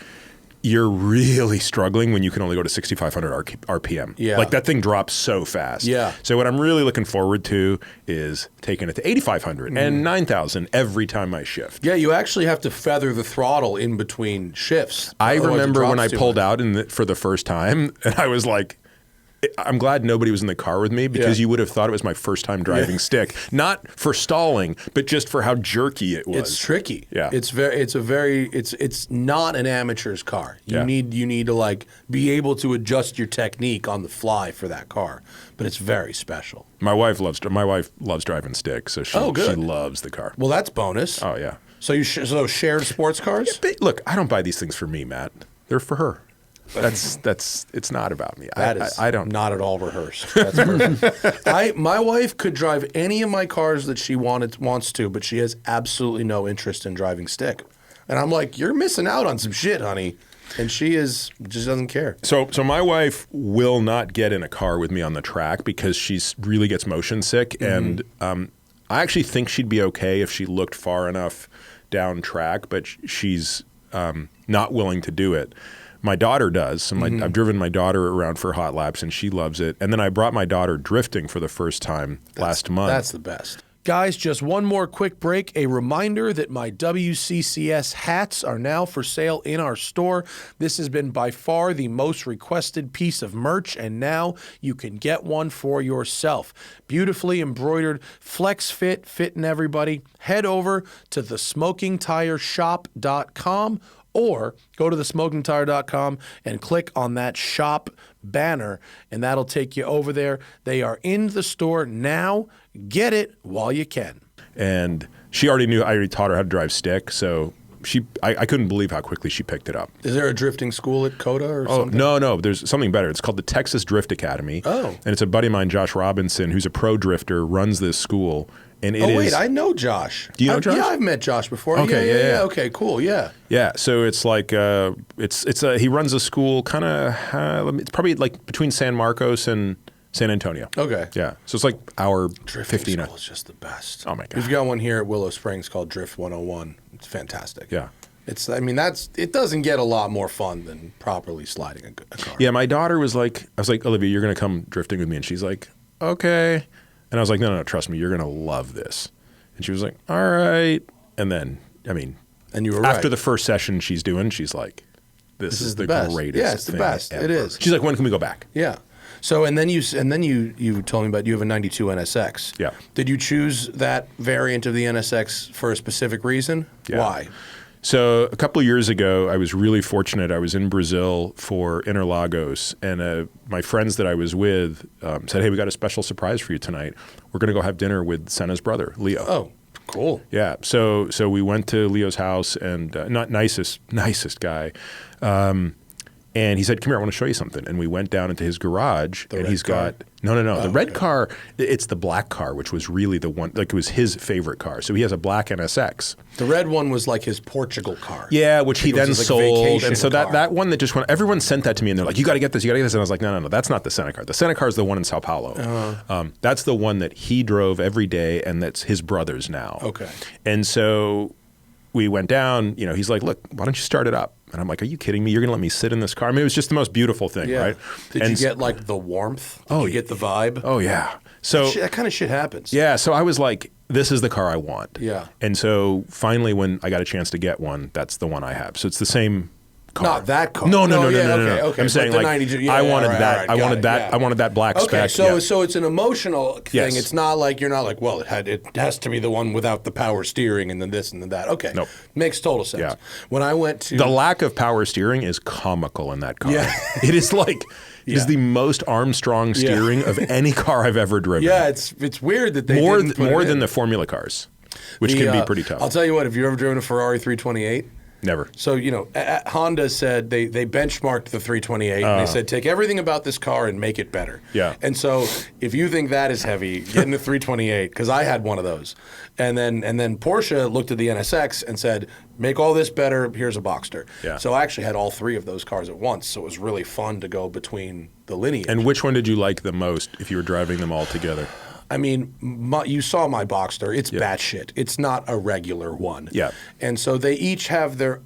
you're really struggling when you can only go to 6,500 RPM. Yeah. Like, that thing drops so fast. Yeah. So what I'm really looking forward to is taking it to 8,500 and 9,000 every time I shift. Yeah, you actually have to feather the throttle in between shifts. I Otherwise it remember when I drops too pulled much. out for the first time, and I was like, I'm glad nobody was in the car with me, because you would have thought it was my first time driving stick. Not for stalling, but just for how jerky it was. It's tricky. Yeah. It's not an amateur's car. You need to like be able to adjust your technique on the fly for that car. But it's very special. My wife loves driving stick, so she loves the car. Well, that's bonus. Oh yeah. So shared sports cars? Look, I don't buy these things for me, Matt. They're for her. It's not about me. I don't. Not at all rehearsed. That's perfect. My wife could drive any of my cars that she wants to, but she has absolutely no interest in driving stick. And I'm like, you're missing out on some shit, honey. And she just doesn't care. So my wife will not get in a car with me on the track because she really gets motion sick, and I actually think she'd be okay if she looked far enough down track, but she's not willing to do it. My daughter does. So I've driven my daughter around for hot laps, and she loves it. And then I brought my daughter drifting for the first time last month. That's the best. Guys, just one more quick break. A reminder that my WCCS hats are now for sale in our store. This has been by far the most requested piece of merch, and now you can get one for yourself. Beautifully embroidered, flex fit, fitting everybody. Head over to thesmokingtireshop.com or go to thesmokingtire.com and click on that shop banner, and that'll take you over there. They are in the store now. Get it while you can. And she already knew. I already taught her how to drive stick, so I couldn't believe how quickly she picked it up. Is there a drifting school at COTA or something? No. There's something better. It's called the Texas Drift Academy. Oh. And it's a buddy of mine, Josh Robinson, who's a pro drifter, runs this school. And wait, I know Josh. Do you know Josh? Yeah, I've met Josh before. Okay, yeah. Okay, cool, yeah. Yeah, so it's like he runs a school kind of it's probably like between San Marcos and San Antonio. Okay. Yeah. So it's like hour Drifting 15. school is just the best. Oh my God. We've got one here at Willow Springs called Drift 101. It's fantastic. Yeah. It doesn't get a lot more fun than properly sliding a car. Yeah, my daughter was like, I was like, Olivia, you're going to come drifting with me. And she's like, okay. And I was like, no, trust me, you're going to love this. And she was like, all right. And then, and you were after right. the first session she's like, this is the best. greatest Yeah, it's the thing best. ever. It is. She's like, when can we go back? Yeah. So and then you told me about you have a 92 NSX. Yeah. Did you choose that variant of the NSX for a specific reason? Yeah. Why? So a couple of years ago, I was really fortunate. I was in Brazil for Interlagos, and my friends that I was with said, hey, we got a special surprise for you tonight. We're going to go have dinner with Senna's brother, Leo. Oh, cool. Yeah. So we went to Leo's house, and not nicest guy. And he said, come here, I want to show you something. And we went down into his garage, and he's got no. The red car, it's the black car, which was really the one, like it was his favorite car. So he has a black NSX. The red one was like his Portugal car. Yeah, which he then his, like, sold. vacation And so car. that one that just went, everyone sent that to me, and they're like, you got to get this, you got to get this. And I was like, no, that's not the Senna car. The Senna car is the one in Sao Paulo. That's the one that he drove every day, and that's his brother's now. Okay. And so we went down, he's like, look, why don't you start it up? And I'm like, are you kidding me? You're going to let me sit in this car? I mean, it was just the most beautiful thing, right? Did you get like the warmth? Did you get the vibe? Oh, yeah. So That kind of shit happens. yeah, so I was like, this is the car I want. Yeah. And so finally, when I got a chance to get one, that's the one I have. So it's the same car. Not that car. No. Okay. I'm saying But the like 92, yeah, I wanted right, that. right, I got wanted it, that. yeah. I wanted that black Okay, spec. so it's an emotional thing. Yes. It's not like you're not like, well, it has to be the one without the power steering and then this and then that. Okay. Nope. Makes total sense. Yeah. When I went to The lack of power steering is comical in that car. Yeah. It is like it is Yeah. the most Armstrong steering of any car I've ever driven. Yeah, it's weird that they more didn't put more it than in. the Formula cars, which can be pretty tough. I'll tell you what, have you ever driven a Ferrari 328? Never. So, Honda said they benchmarked the 328 and they said, take everything about this car and make it better. Yeah. And so if you think that is heavy, get in the 328, because I had one of those. And then Porsche looked at the NSX and said, make all this better, here's a Boxster. Yeah. So I actually had all three of those cars at once, so it was really fun to go between the lineage. And which one did you like the most if you were driving them all together? I mean, you saw my Boxster. It's batshit. It's not a regular one. Yeah. And so they each have their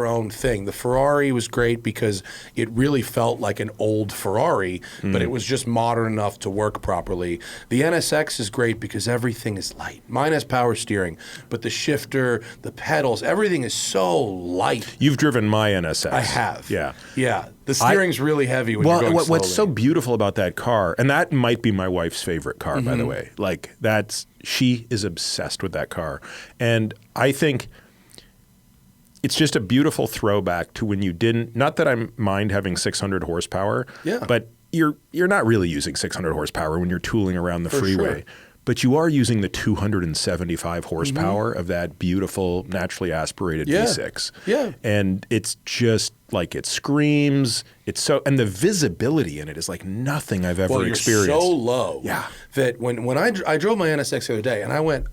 own thing. The Ferrari was great because it really felt like an old Ferrari, but it was just modern enough to work properly. The NSX is great because everything is light. Mine has power steering, but the shifter, the pedals, everything is so light. You've driven my NSX. I have. Yeah. Yeah. The steering's really heavy when you're going slowly. What's so beautiful about that car, and that might be my wife's favorite car, by Mm-hmm. the way. Like she is obsessed with that car, and I think it's just a beautiful throwback to when you didn't. Not that I mind having 600 horsepower, but you're not really using 600 horsepower when you're tooling around the freeway. Sure. But you are using the 275 horsepower of that beautiful, naturally aspirated V6. Yeah. And it's just like it screams. And the visibility in it is like nothing I've ever experienced. You're so low that when I drove my NSX the other day and I went,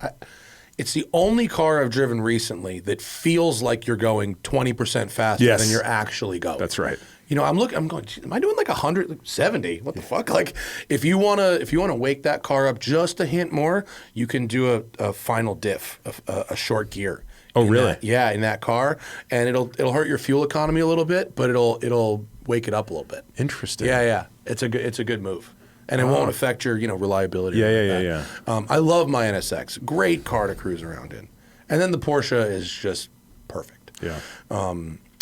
it's the only car I've driven recently that feels like you're going 20% faster than you're actually going. That's right. I'm going, am I doing like 170? What the fuck? Like, if you wanna wake that car up just a hint more, you can do a final diff, a short gear. Oh, really? In that car, and it'll hurt your fuel economy a little bit, but it'll wake it up a little bit. Interesting. Yeah. It's a good move, and it won't affect your reliability. Yeah. I love my NSX. Great car to cruise around in, and then the Porsche is just perfect. Yeah.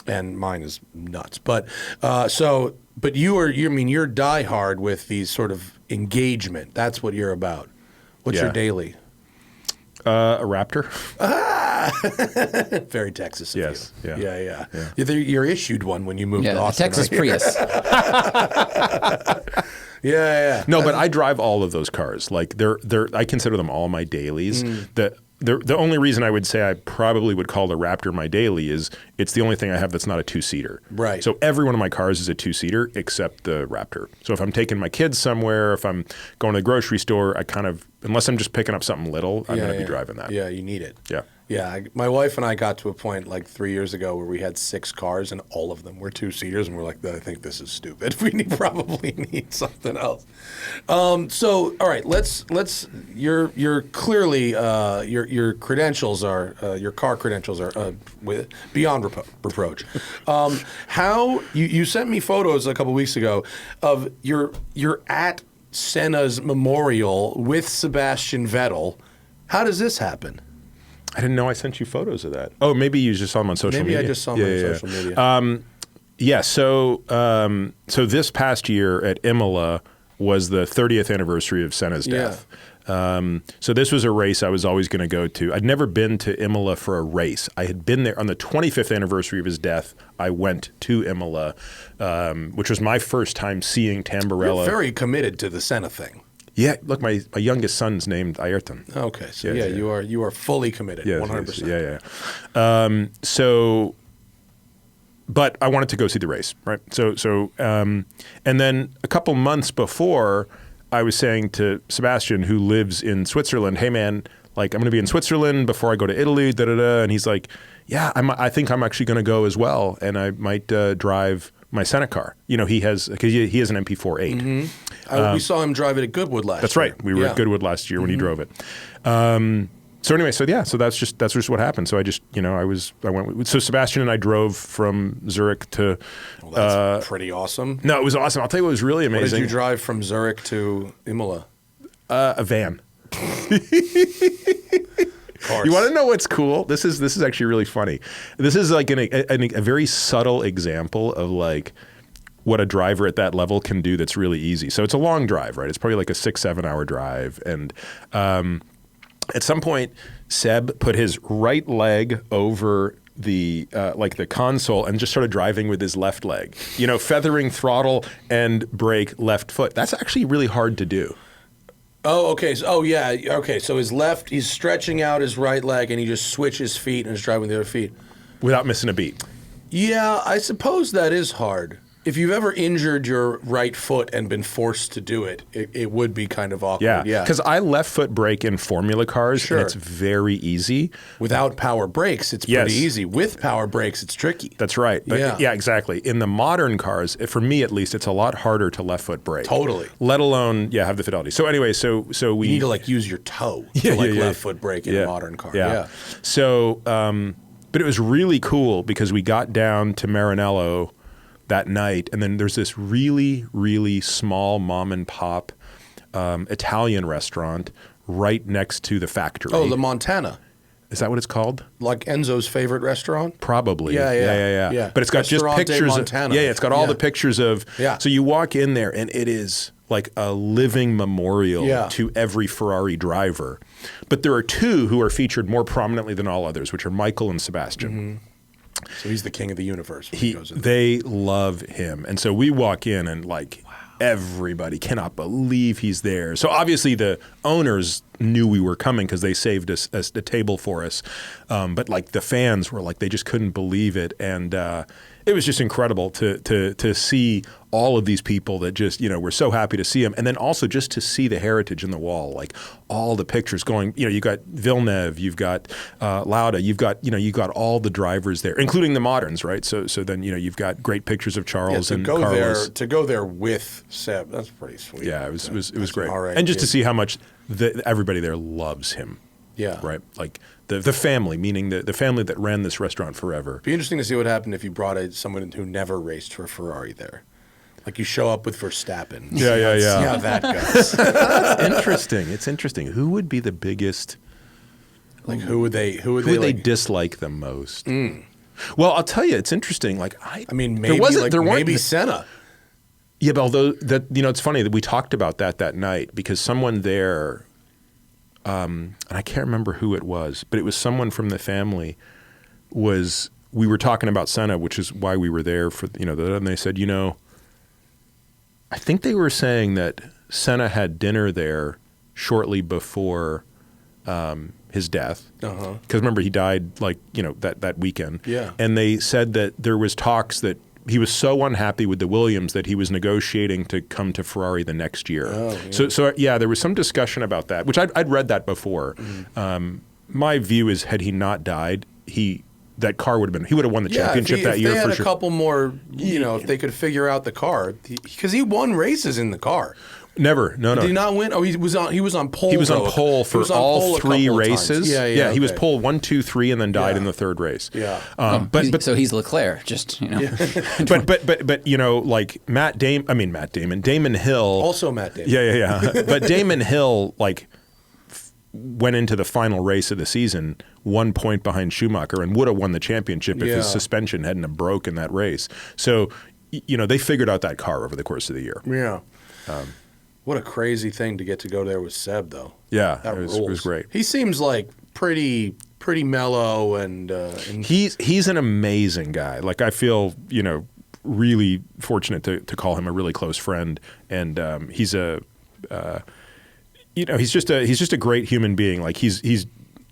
And mine is nuts. But you're diehard with these sort of engagement. That's what you're about. What's your daily? A Raptor. Very Texas of Yes. you. Yeah. You're issued one when you moved to Yeah, Austin. Texas right? Prius. Yeah. No, but I drive all of those cars. Like I consider them all my dailies. The only reason I would say I probably would call the Raptor my daily is it's the only thing I have that's not a two-seater. Right. So every one of my cars is a two-seater except the Raptor. So if I'm taking my kids somewhere, if I'm going to the grocery store, I kind of, unless I'm just picking up something little, I'm going to be driving that. Yeah, you need it. Yeah. Yeah, my wife and I got to a point like 3 years ago where we had 6 cars and all of them were 2-seaters, and we're like, I think this is stupid. Probably need something else. So, all right, let's. You're clearly your credentials are your car credentials are beyond reproach. How you sent me photos a couple weeks ago of you're at Senna's memorial with Sebastian Vettel. How does this happen? I didn't know I sent you photos of that. Oh, maybe you just saw them on social media. Maybe I just saw them on social media. Yeah, so this past year at Imola was the 30th anniversary of Senna's death. So this was a race I was always going to go to. I'd never been to Imola for a race. I had been there on the 25th anniversary of his death. I went to Imola, which was my first time seeing Tamburello. You're very committed to the Senna thing. Yeah, look, my youngest son's named Ayrton. Okay, so you are fully committed, 100%. Yeah. But I wanted to go see the race, right? And then a couple months before, I was saying to Sebastian, who lives in Switzerland, hey man, like I'm going to be in Switzerland before I go to Italy, and he's like, yeah, I think I'm actually going to go as well, and I might drive my Senna car. He has an MP4 8. Mm-hmm. We saw him drive it at Goodwood last year. That's right. We were at Goodwood last year when he drove it. So anyway, so that's just what happened. So so Sebastian and I drove from Zurich to. Well, that's pretty awesome. No, it was awesome. I'll tell you what was really amazing. What did you drive from Zurich to Imola? A van. You want to know what's cool? This is actually really funny. This is like a very subtle example of like what a driver at that level can do that's really easy. So it's a long drive, right? It's probably like a 6-7 hour drive. And at some point, Seb put his right leg over the console and just started driving with his left leg, feathering throttle and brake left foot. That's actually really hard to do. Oh, okay. So he's stretching out his right leg and he just switches feet and is driving with the other feet. Without missing a beat. Yeah, I suppose that is hard. If you've ever injured your right foot and been forced to do it, it would be kind of awkward. Yeah, because I left foot brake in formula cars, sure. And it's very easy. Without power brakes, it's pretty easy. With power brakes, it's tricky. That's right. But yeah, exactly. In the modern cars, for me at least, it's a lot harder to left foot brake. Totally. Let alone, have the fidelity. So anyway, so we... You need to like use your toe to left foot brake in a modern car. Yeah. So, but it was really cool because we got down to Maranello that night, and then there's this really, really small mom and pop Italian restaurant right next to the factory. Oh, the Montana. Is that what it's called? Like Enzo's favorite restaurant? Probably. Yeah. But it's got just pictures. Montana. It's got all the pictures of. Yeah. So you walk in there, and it is like a living memorial to every Ferrari driver. But there are two who are featured more prominently than all others, which are Michael and Sebastian. Mm-hmm. So he's the king of the universe. They love him. And so we walk in and everybody cannot believe he's there. So obviously the owners knew we were coming because they saved us a table for us. But the fans were they just couldn't believe it. And it was just incredible to see all of these people that just, were so happy to see him. And then also just to see the heritage in the wall, all the pictures going, you've got Villeneuve, you've got Lauda, you've got all the drivers there, including the moderns, right? So then, you've got great pictures of Charles and Carlos. To go there with Seb, that's pretty sweet. Yeah, it was great. And just to see how much everybody there loves him. Yeah. Right? The family, meaning the family that ran this restaurant forever. It'd be interesting to see what happened if you brought someone who never raced for Ferrari there. You show up with Verstappen. Yeah. See how that goes. That's interesting. It's interesting. Who would be the biggest? Who would they dislike the most? Mm. Well, I'll tell you, it's interesting. Maybe Senna. Yeah, but although it's funny that we talked about that night because someone there, and I can't remember who it was, but it was someone from the family. We were talking about Senna, which is why we were there for and they said, I think they were saying that Senna had dinner there shortly before his death. Because remember, he died that weekend. Yeah. And they said that there was talks that he was so unhappy with the Williams that he was negotiating to come to Ferrari the next year. Oh, yeah. So there was some discussion about that, which I'd read that before. Mm-hmm. my view is, had he not died, that car would have been. He would have won the championship that year for sure. If they had a couple more, if they could figure out the car, because he won races in the car. Never, no. Did he not win? Oh, he was on pole. He was on pole for all 3 races. Yeah. He was pole 1, 2, 3, and then died in the 3rd race. Yeah. But so he's Leclerc, just but like Damon Hill. Also Matt Damon. Yeah. But Damon Hill went into the final race of the season 1 point behind Schumacher and would have won the championship if his suspension hadn't have broken that race. So they figured out that car over the course of the year. Yeah. What a crazy thing to get to go there with Seb, though. Yeah, it was great. He seems like pretty mellow and he's an amazing guy. Like, I feel really fortunate to call him a really close friend, and he's he's just a great human being. Like, he's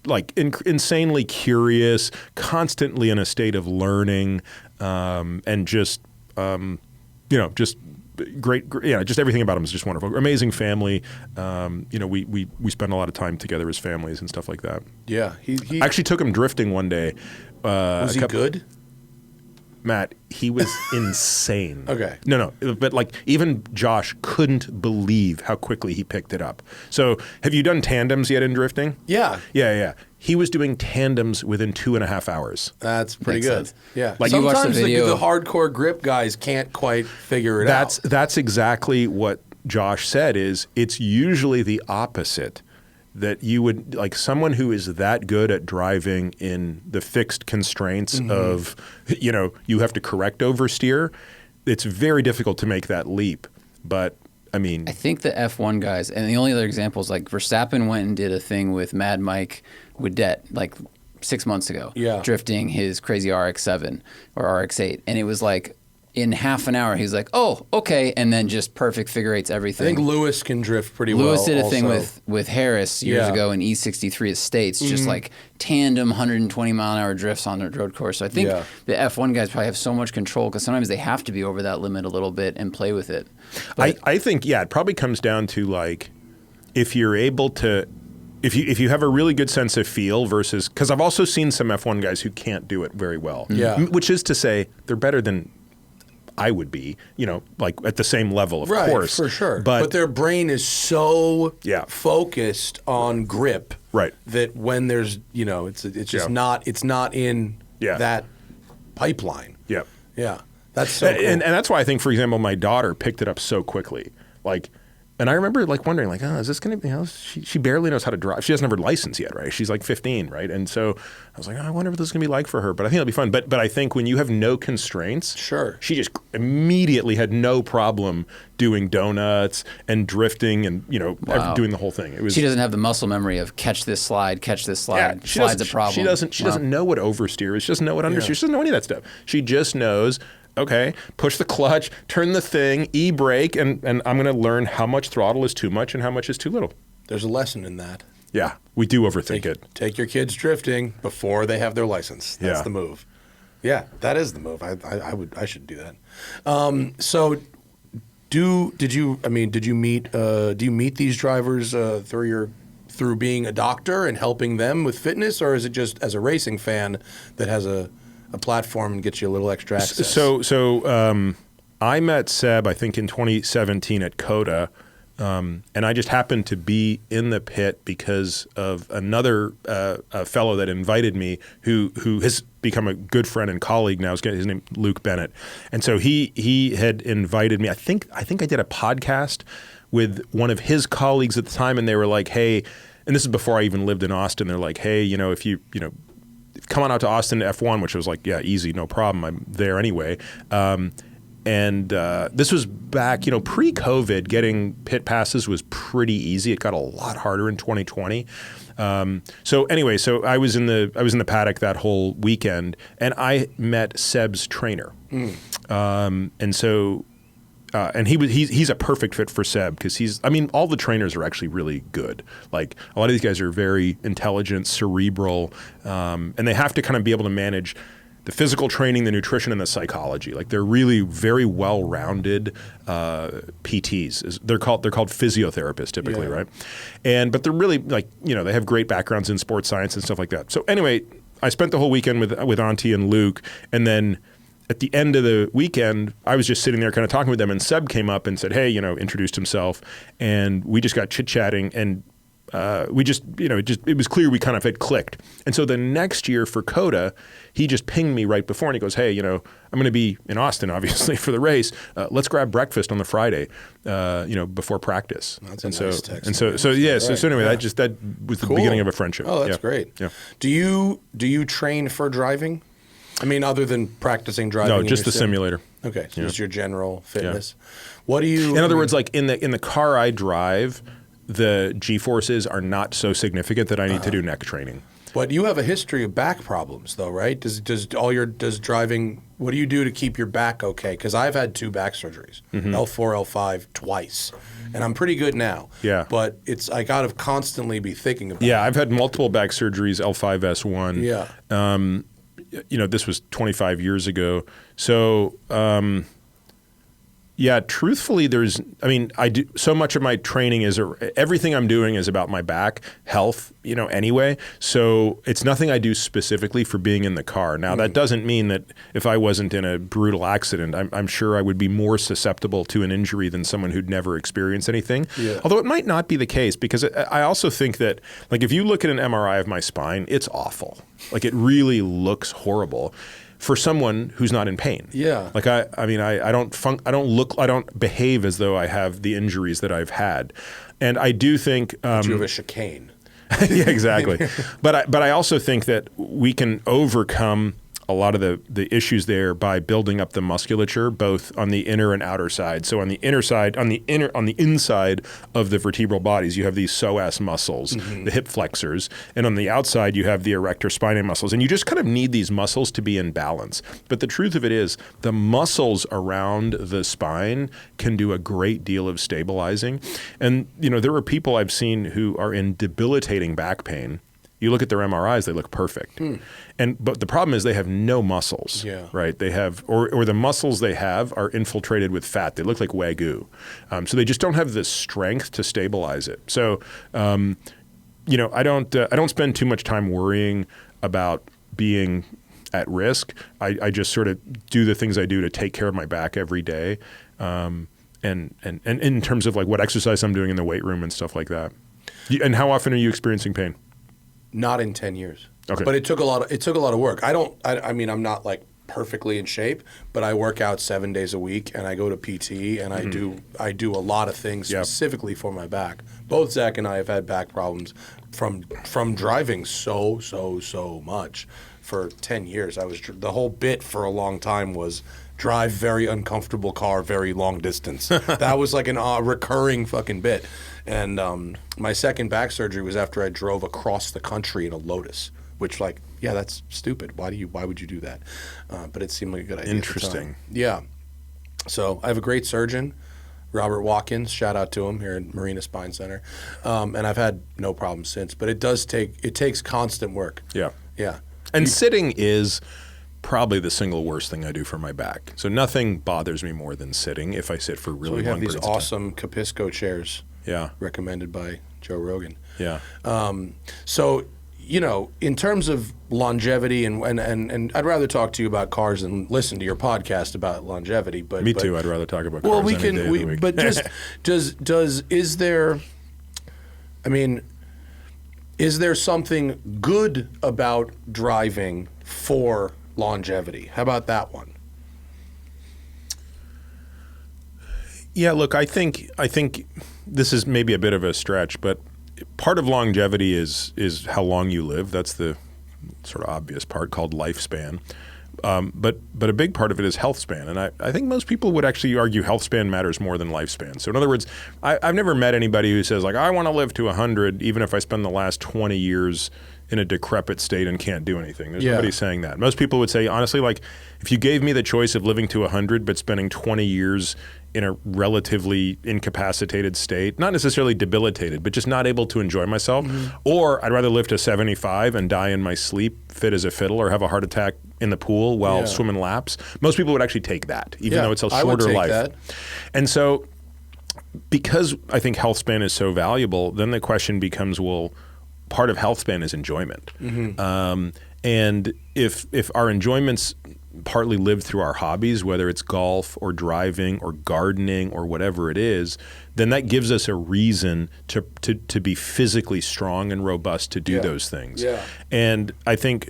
like insanely curious, constantly in a state of learning, and just great, just everything about him is just wonderful. Amazing family. We spend a lot of time together as families and stuff like that. Yeah, he I actually took him drifting one day. Was he good? Matt, he was insane. Okay. No, but even Josh couldn't believe how quickly he picked it up. So, have you done tandems yet in drifting? Yeah. Yeah. He was doing tandems within 2.5 hours. That's pretty good. Sense. Yeah. Like, sometimes the hardcore grip guys can't quite figure it out. That's exactly what Josh said. It's usually the opposite. That you would, like, someone who is that good at driving in the fixed constraints of, you have to correct oversteer, it's very difficult to make that leap. But, I think the F1 guys, and the only other example is, like, Verstappen went and did a thing with Mad Mike Widett, like, 6 months ago, drifting his crazy RX-7 or RX-8. And it was like, in half an hour, he's like, oh, okay, and then just perfect figure eights everything. I think Lewis can drift pretty well. Lewis did a thing with Harris years ago in E63 Estates, just like tandem 120-mile-an-hour drifts on the road course. So I think the F1 guys probably have so much control because sometimes they have to be over that limit a little bit and play with it. But I think, it probably comes down to, like, if you're able to – if you have a really good sense of feel versus – because I've also seen some F1 guys who can't do it very well. Yeah. Which is to say they're better than – I would be, like at the same level, of course. For sure. But their brain is so focused on grip that when there's, it's just not in that pipeline. Yeah. Yeah. That's so cool. And that's why I think, for example, my daughter picked it up so quickly. Like, and I remember wondering, is this going to be, she barely knows how to drive. She doesn't have her license yet, right? She's like 15, right? And so I was like, I wonder what this is going to be like for her. But I think it'll be fun. But I think when you have no constraints, she just immediately had no problem doing donuts and drifting and, doing the whole thing. She doesn't have the muscle memory of catch this slide. Yeah, Slide's a problem. She doesn't know what oversteer is. She doesn't know what understeer. She doesn't know any of that stuff. She just knows, okay, push the clutch, turn the thing, e-brake, and I'm going to learn how much throttle is too much and how much is too little. There's a lesson in that. Yeah, we do overthink it. Take your kids drifting before they have their license. That's the move. Yeah, that is the move. I should do that. So, do you meet these drivers through being a doctor and helping them with fitness, or is it just as a racing fan that has a platform and gets you a little extra access? So I met Seb, I think, in 2017 at COTA, and I just happened to be in the pit because of another fellow that invited me who has become a good friend and colleague now. His name is Luke Bennett. And so he had invited me. I think I did a podcast with one of his colleagues at the time, and they were like, hey, and this is before I even lived in Austin, they're like, hey, if you come on out to Austin to F1, which was like, yeah, easy, no problem. I'm there anyway. And this was back, pre-COVID, getting pit passes was pretty easy. It got a lot harder in 2020. So I was in the paddock that whole weekend, and I met Seb's trainer. And he's a perfect fit for Seb because all the trainers are actually really good. Like, a lot of these guys are very intelligent, cerebral, and they have to kind of be able to manage physical training, the nutrition, and the psychology. Like they're really very well-rounded PTs. They're called physiotherapists typically, right? But they're really like, they have great backgrounds in sports science and stuff like that. So anyway, I spent the whole weekend with Attia and Luke, and then at the end of the weekend, I was just sitting there kind of talking with them, and Seb came up and said, hey, introduced himself, and we just got chit-chatting, and we just, it was clear we kind of had clicked. And so the next year for COTA, he just pinged me right before, and he goes, hey, I'm going to be in Austin, obviously, for the race. Let's grab breakfast on the Friday, before practice. That's and a so, nice text. And so anyway, that was the beginning of a friendship. Oh, that's great. Yeah. Do you train for driving? I mean, other than practicing driving? No, just the simulator. Okay, so just your general fitness. What do you? In other words, like in the car I drive, the G-forces are not so significant that I need to do neck training. But you have a history of back problems, though, right? Does driving? What do you do to keep your back okay? Because I've had 2 back surgeries, L4, L5, twice, and I'm pretty good now. Yeah. But I got to constantly be thinking about. Yeah, I've had multiple back surgeries, L5, S1. Yeah. This was 25 years ago. So, truthfully, I do so much of my training everything I'm doing is about my back health, anyway. So it's nothing I do specifically for being in the car. Now, that doesn't mean that if I wasn't in a brutal accident, I'm sure I would be more susceptible to an injury than someone who'd never experienced anything. Yeah. Although it might not be the case, because I also think that, like, if you look at an MRI of my spine, it's awful. Like, it really looks horrible for someone who's not in pain. Yeah. Like I don't behave as though I have the injuries that I've had. And I do think you have a chicane. yeah, exactly. But I also think that we can overcome a lot of the issues there by building up the musculature, both on the inner and outer side. So on the inner side, on the inside of the vertebral bodies, you have these psoas muscles, the hip flexors, and on the outside you have the erector spinae muscles. And you just kind of need these muscles to be in balance. But the truth of it is, the muscles around the spine can do a great deal of stabilizing. And there are people I've seen who are in debilitating back pain. You look at their MRIs; they look perfect. But the problem is they have no muscles, right? They have, or the muscles they have are infiltrated with fat. They look like Wagyu. So they just don't have the strength to stabilize it. So, I don't spend too much time worrying about being at risk. I just sort of do the things I do to take care of my back every day. And in terms of like what exercise I'm doing in the weight room and stuff like that. And how often are you experiencing pain? Not in 10 years. Okay. But it took a lot of work. I mean, I'm not like perfectly in shape, but I work out 7 days a week, and I go to PT, and I do a lot of things specifically for my back. Both Zach and I have had back problems from driving so much for 10 years. The whole bit for a long time was drive very uncomfortable car, very long distance. That was like a recurring fucking bit. And my second back surgery was after I drove across the country in a Lotus, which, like, yeah, that's stupid. Why would you do that? But it seemed like a good idea. Interesting. Yeah. So I have a great surgeon, Robert Watkins. Shout out to him here at Marina Spine Center. And I've had no problems since. But it takes constant work. Yeah. Yeah. And sitting is probably the single worst thing I do for my back. So nothing bothers me more than sitting if I sit for really long periods of time. We have these awesome Capisco chairs. Yeah. Recommended by Joe Rogan. Yeah. So, in terms of longevity, and I'd rather talk to you about cars than listen to your podcast about longevity. But me too. I'd rather talk about cars. Well, we any can. day of the week. But is there something good about driving for longevity? How about that one? Yeah, look, I think this is maybe a bit of a stretch, but part of longevity is how long you live. That's the sort of obvious part, called lifespan. But a big part of it is health span. And I think most people would actually argue health span matters more than lifespan. So in other words, I've never met anybody who says, like, I want to live to 100 even if I spend the last 20 years in a decrepit state and can't do anything. There's nobody saying that. Most people would say, honestly, like, if you gave me the choice of living to 100 but spending 20 years in a relatively incapacitated state, not necessarily debilitated, but just not able to enjoy myself. Or I'd rather live to 75 and die in my sleep, fit as a fiddle, or have a heart attack in the pool while swimming laps. Most people would actually take that, even though it's a shorter life. That. And so, because I think health span is so valuable, then the question becomes, well, part of health span is enjoyment. And if our enjoyments partly live through our hobbies, whether it's golf or driving or gardening or whatever it is, then that gives us a reason to be physically strong and robust to do those things. And I think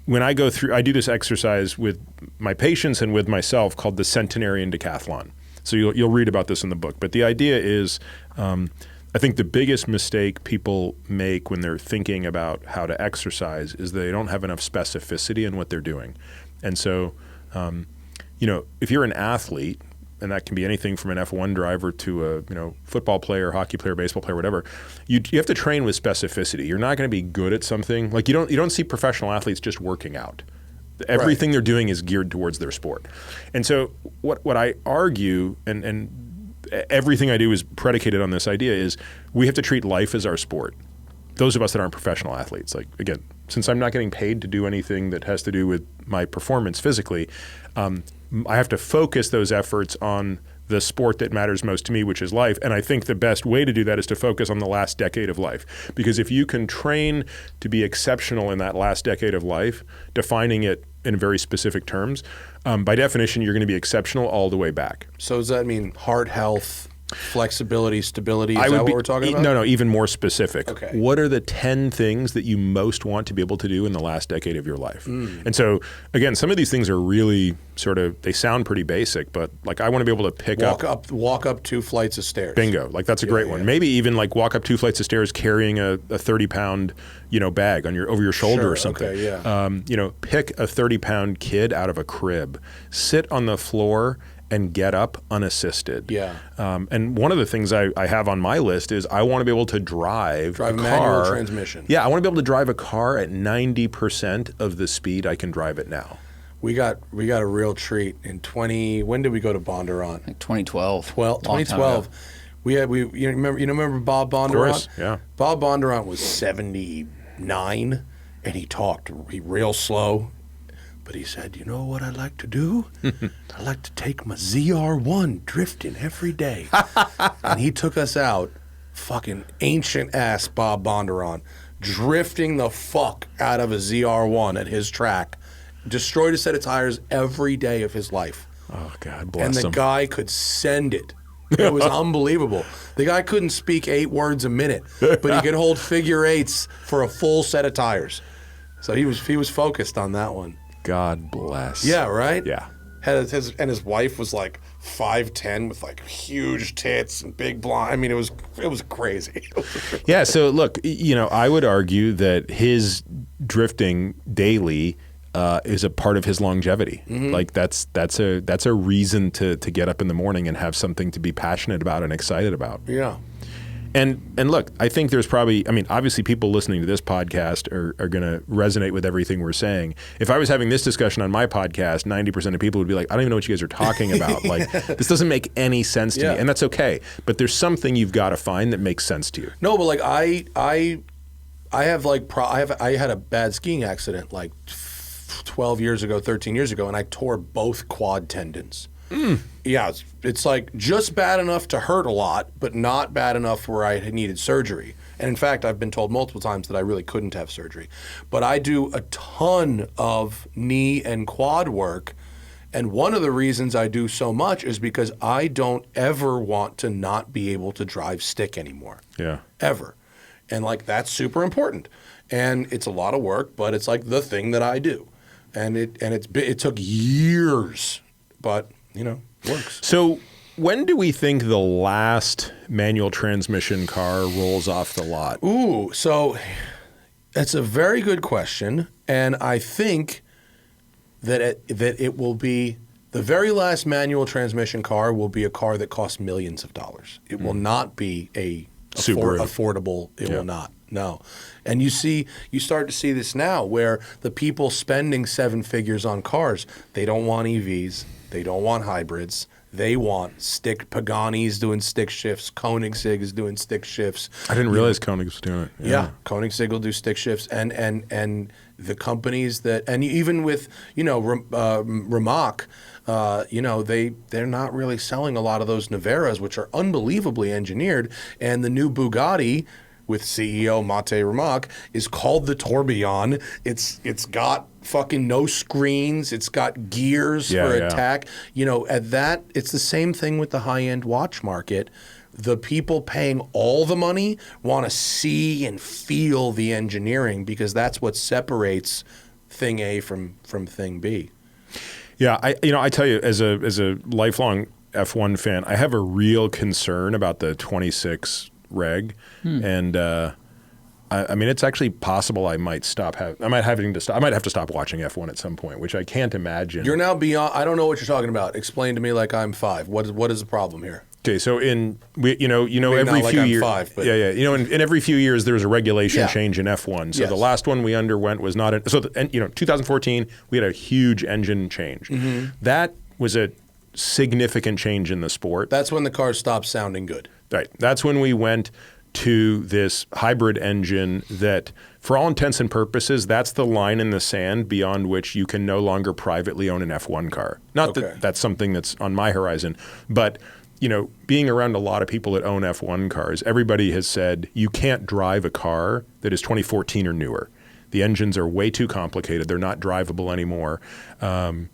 when I go through, I do this exercise with my patients and with myself called the centenarian decathlon. So you'll read about this in the book. But the idea is, I think the biggest mistake people make when they're thinking about how to exercise is they don't have enough specificity in what they're doing. And so, if you're an athlete, and that can be anything from an F1 driver to a football player, hockey player, baseball player, whatever, you have to train with specificity. You're not going to be good at something. Like you don't see professional athletes just working out. Everything they're doing is geared towards their sport. And so what I argue, and everything I do is predicated on this idea, is we have to treat life as our sport. Those of us that aren't professional athletes, like, again, since I'm not getting paid to do anything that has to do with my performance physically, I have to focus those efforts on the sport that matters most to me, which is life. And I think the best way to do that is to focus on the last decade of life. Because if you can train to be exceptional in that last decade of life, defining it in very specific terms, by definition, you're going to be exceptional all the way back. So does that mean heart health, flexibility, stability? Is that what we're talking about? No, even more specific. Okay. What are the 10 things that you most want to be able to do in the last decade of your life? And so, again, some of these things are really they sound pretty basic, but like I want to be able to walk up 2 flights of stairs. Bingo. Like that's a great one. Maybe even like walk up 2 flights of stairs carrying a 30-pound, bag over your shoulder or something. Okay, pick a 30-pound kid out of a crib, sit on the floor and get up unassisted. And one of the things I have on my list is I want to be able to drive a car. Manual transmission. Yeah, I want to be able to drive a car at 90% of the speed I can drive it now. We got a real treat in when did we go to Bondurant? Like 2012. 2012. You remember Bob Bondurant? Of course, yeah. Bob Bondurant was 79 and he talked real slow. But he said, you know what I like to do? I like to take my ZR1 drifting every day. And he took us out, fucking ancient-ass Bob Bondurant, drifting the fuck out of a ZR1 at his track, destroyed a set of tires every day of his life. Oh, God bless him. And the guy could send it. It was unbelievable. The guy couldn't speak 8 words a minute, but he could hold figure 8s for a full set of tires. So he was focused on that one. God bless. Yeah, right? Yeah. His wife was like 5'10" with like huge tits and big blonde. I mean, it was crazy. Yeah, so look, I would argue that his drifting daily is a part of his longevity. Like that's a reason to get up in the morning and have something to be passionate about and excited about. Yeah. And look, I think there's probably, obviously people listening to this podcast are going to resonate with everything we're saying. If I was having this discussion on my podcast, 90% of people would be like, I don't even know what you guys are talking about. Like, this doesn't make any sense to me. And that's okay. But there's something you've got to find that makes sense to you. No, but like I had a bad skiing accident like 12 years ago, 13 years ago, and I tore both quad tendons. Yeah, it's like just bad enough to hurt a lot, but not bad enough where I needed surgery. And in fact, I've been told multiple times that I really couldn't have surgery. But I do a ton of knee and quad work. And one of the reasons I do so much is because I don't ever want to not be able to drive stick anymore. Yeah. Ever. And like that's super important. And it's a lot of work, but it's like the thing that I do. And it took years, but works. So when do we think the last manual transmission car rolls off the lot? Ooh, so that's a very good question. And I think that it will be the very last manual transmission car will be a car that costs millions of dollars. It will not be a affordable. It will not. No. And you start to see this now where the people spending 7 figures on cars, they don't want EVs. They don't want hybrids. They want Pagani's doing stick shifts. Koenigsegg is doing stick shifts. I didn't realize Koenig was doing it. Yeah, Koenigsegg will do stick shifts, and the companies that, and even with Rimac, they're not really selling a lot of those Naveras, which are unbelievably engineered, and the new Bugatti with CEO Mate Rimac is called the Tourbillon. It's got fucking no screens. It's got gears for attack. It's the same thing with the high-end watch market. The people paying all the money want to see and feel the engineering because that's what separates thing A from thing B. Yeah, I tell you, as a lifelong F1 fan, I have a real concern about the 26 reg, and I mean, it's actually possible I might I might have to stop watching F1 at some point, which I can't imagine. You're now beyond. I don't know what you're talking about. Explain to me like I'm 5. What is the problem here? Okay, so every few years, 5, but in every few years there's a regulation change in F1. So the last one we underwent was not 2014 we had a huge engine change. Mm-hmm. That was a significant change in the sport. That's when the car stopped sounding good. Right. That's when we went to this hybrid engine that, for all intents and purposes, that's the line in the sand beyond which you can no longer privately own an F1 car. Not that that's something that's on my horizon, but being around a lot of people that own F1 cars, everybody has said you can't drive a car that is 2014 or newer. The engines are way too complicated. They're not drivable anymore. Then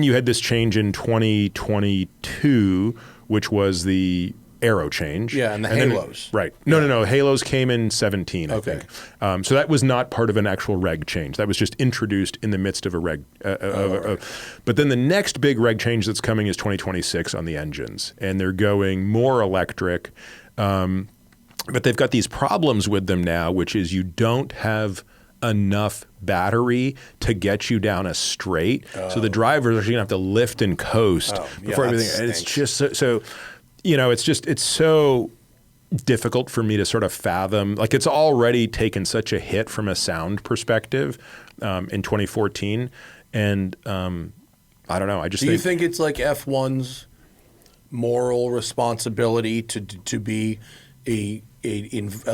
you had this change in 2022, which was the aero change. Yeah, and the halos. Right. No. Halos came in 17, I think. So that was not part of an actual reg change. That was just introduced in the midst of a reg. But then the next big reg change that's coming is 2026 on the engines. And they're going more electric. But they've got these problems with them now, which is you don't have enough battery to get you down a straight. So the drivers are actually going to have to lift and coast before everything. And it's just so it's so difficult for me to sort of fathom. Like, it's already taken such a hit from a sound perspective in 2014. And I don't know. Do you think it's like F1's moral responsibility to be a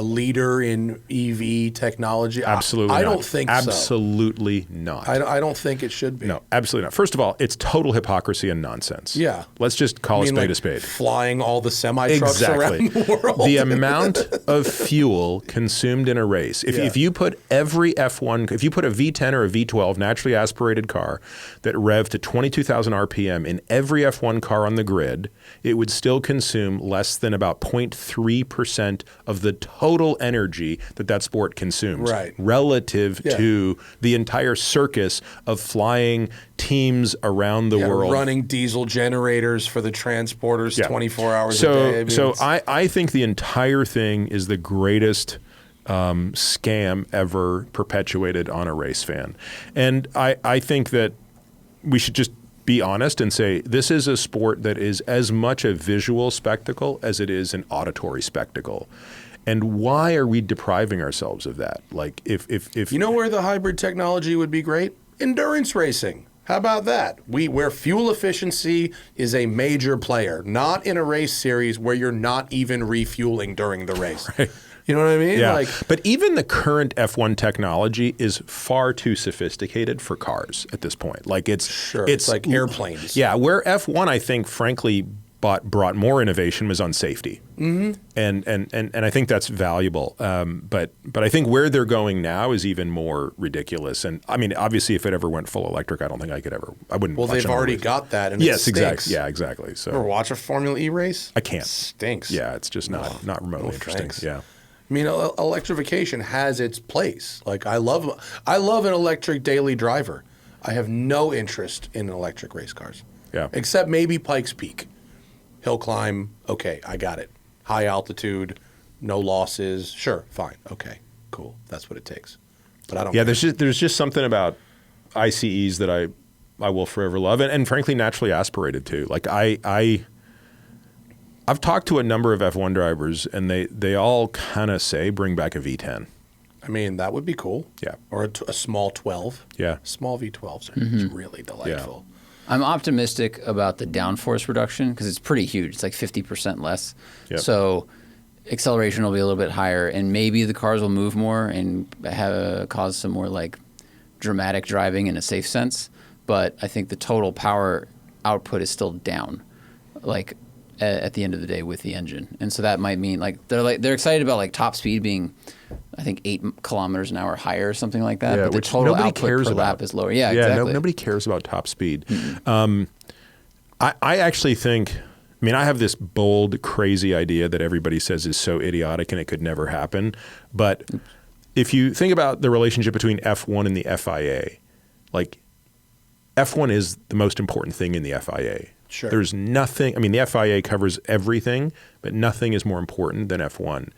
leader in EV technology? Absolutely I not. don't think so. Absolutely not. I don't think it should be. No, absolutely not. First of all, it's total hypocrisy and nonsense. Yeah. Let's just call a spade a spade. Flying all the semi-trucks around the world. The amount of fuel consumed in a race. If you put every F1, if you put a V10 or a V12 naturally aspirated car that revved to 22,000 RPM in every F1 car on the grid, it would still consume less than about 0.3% of the total energy that sport consumes, relative to the entire circus of flying teams around the world. Running diesel generators for the transporters 24 hours a day. I think the entire thing is the greatest scam ever perpetuated on a race fan. And I think that we should just be honest and say this is a sport that is as much a visual spectacle as it is an auditory spectacle. And why are we depriving ourselves of that? Like, if you know where the hybrid technology would be great? Endurance racing. How about that? Where fuel efficiency is a major player, not in a race series where you're not even refueling during the race. Right. You know what I mean? Yeah. But even the current F1 technology is far too sophisticated for cars at this point. Like, it's like airplanes. Yeah, where F1, I think, frankly, brought more innovation was on safety. Mm-hmm. And I think that's valuable. But I think where they're going now is even more ridiculous. And I mean, obviously, if it ever went full electric, I don't think I wouldn't. Well, they've already got that, and it stinks. Exactly. Yeah, exactly. So, ever watch a Formula E race? I can't. It stinks. Yeah, it's just not remotely interesting. Thanks. Yeah. I mean, electrification has its place. Like, I love an electric daily driver. I have no interest in electric race cars. Yeah. Except maybe Pikes Peak. Hill climb, okay, I got it. High altitude, no losses, sure, fine, okay, cool. That's what it takes. But I don't. Yeah, there's just something about ICEs that I will forever love, and frankly, naturally aspirated too. Like I've talked to a number of F1 drivers, and they all kind of say bring back a V10. I mean, that would be cool. Yeah. Or a small 12. Yeah. Small V12s are really delightful. I I'm optimistic about the downforce reduction because it's pretty huge. It's like 50% less. Yep. So acceleration will be a little bit higher, and maybe the cars will move more and cause some more like dramatic driving in a safe sense. But I think the total power output is still down, like at the end of the day with the engine. And so that might mean they're excited about like top speed being, I think 8 kilometers an hour higher or something like that. Yeah, but the which total nobody output cares per lap about. is lower. Yeah, exactly. Nobody cares about top speed. I actually think, I mean, I have this bold, crazy idea that everybody says is so idiotic and it could never happen. But if you think about the relationship between F1 and the FIA, like F1 is the most important thing in the FIA. Sure. There's nothing, I mean, the FIA covers everything, but nothing is more important than F1.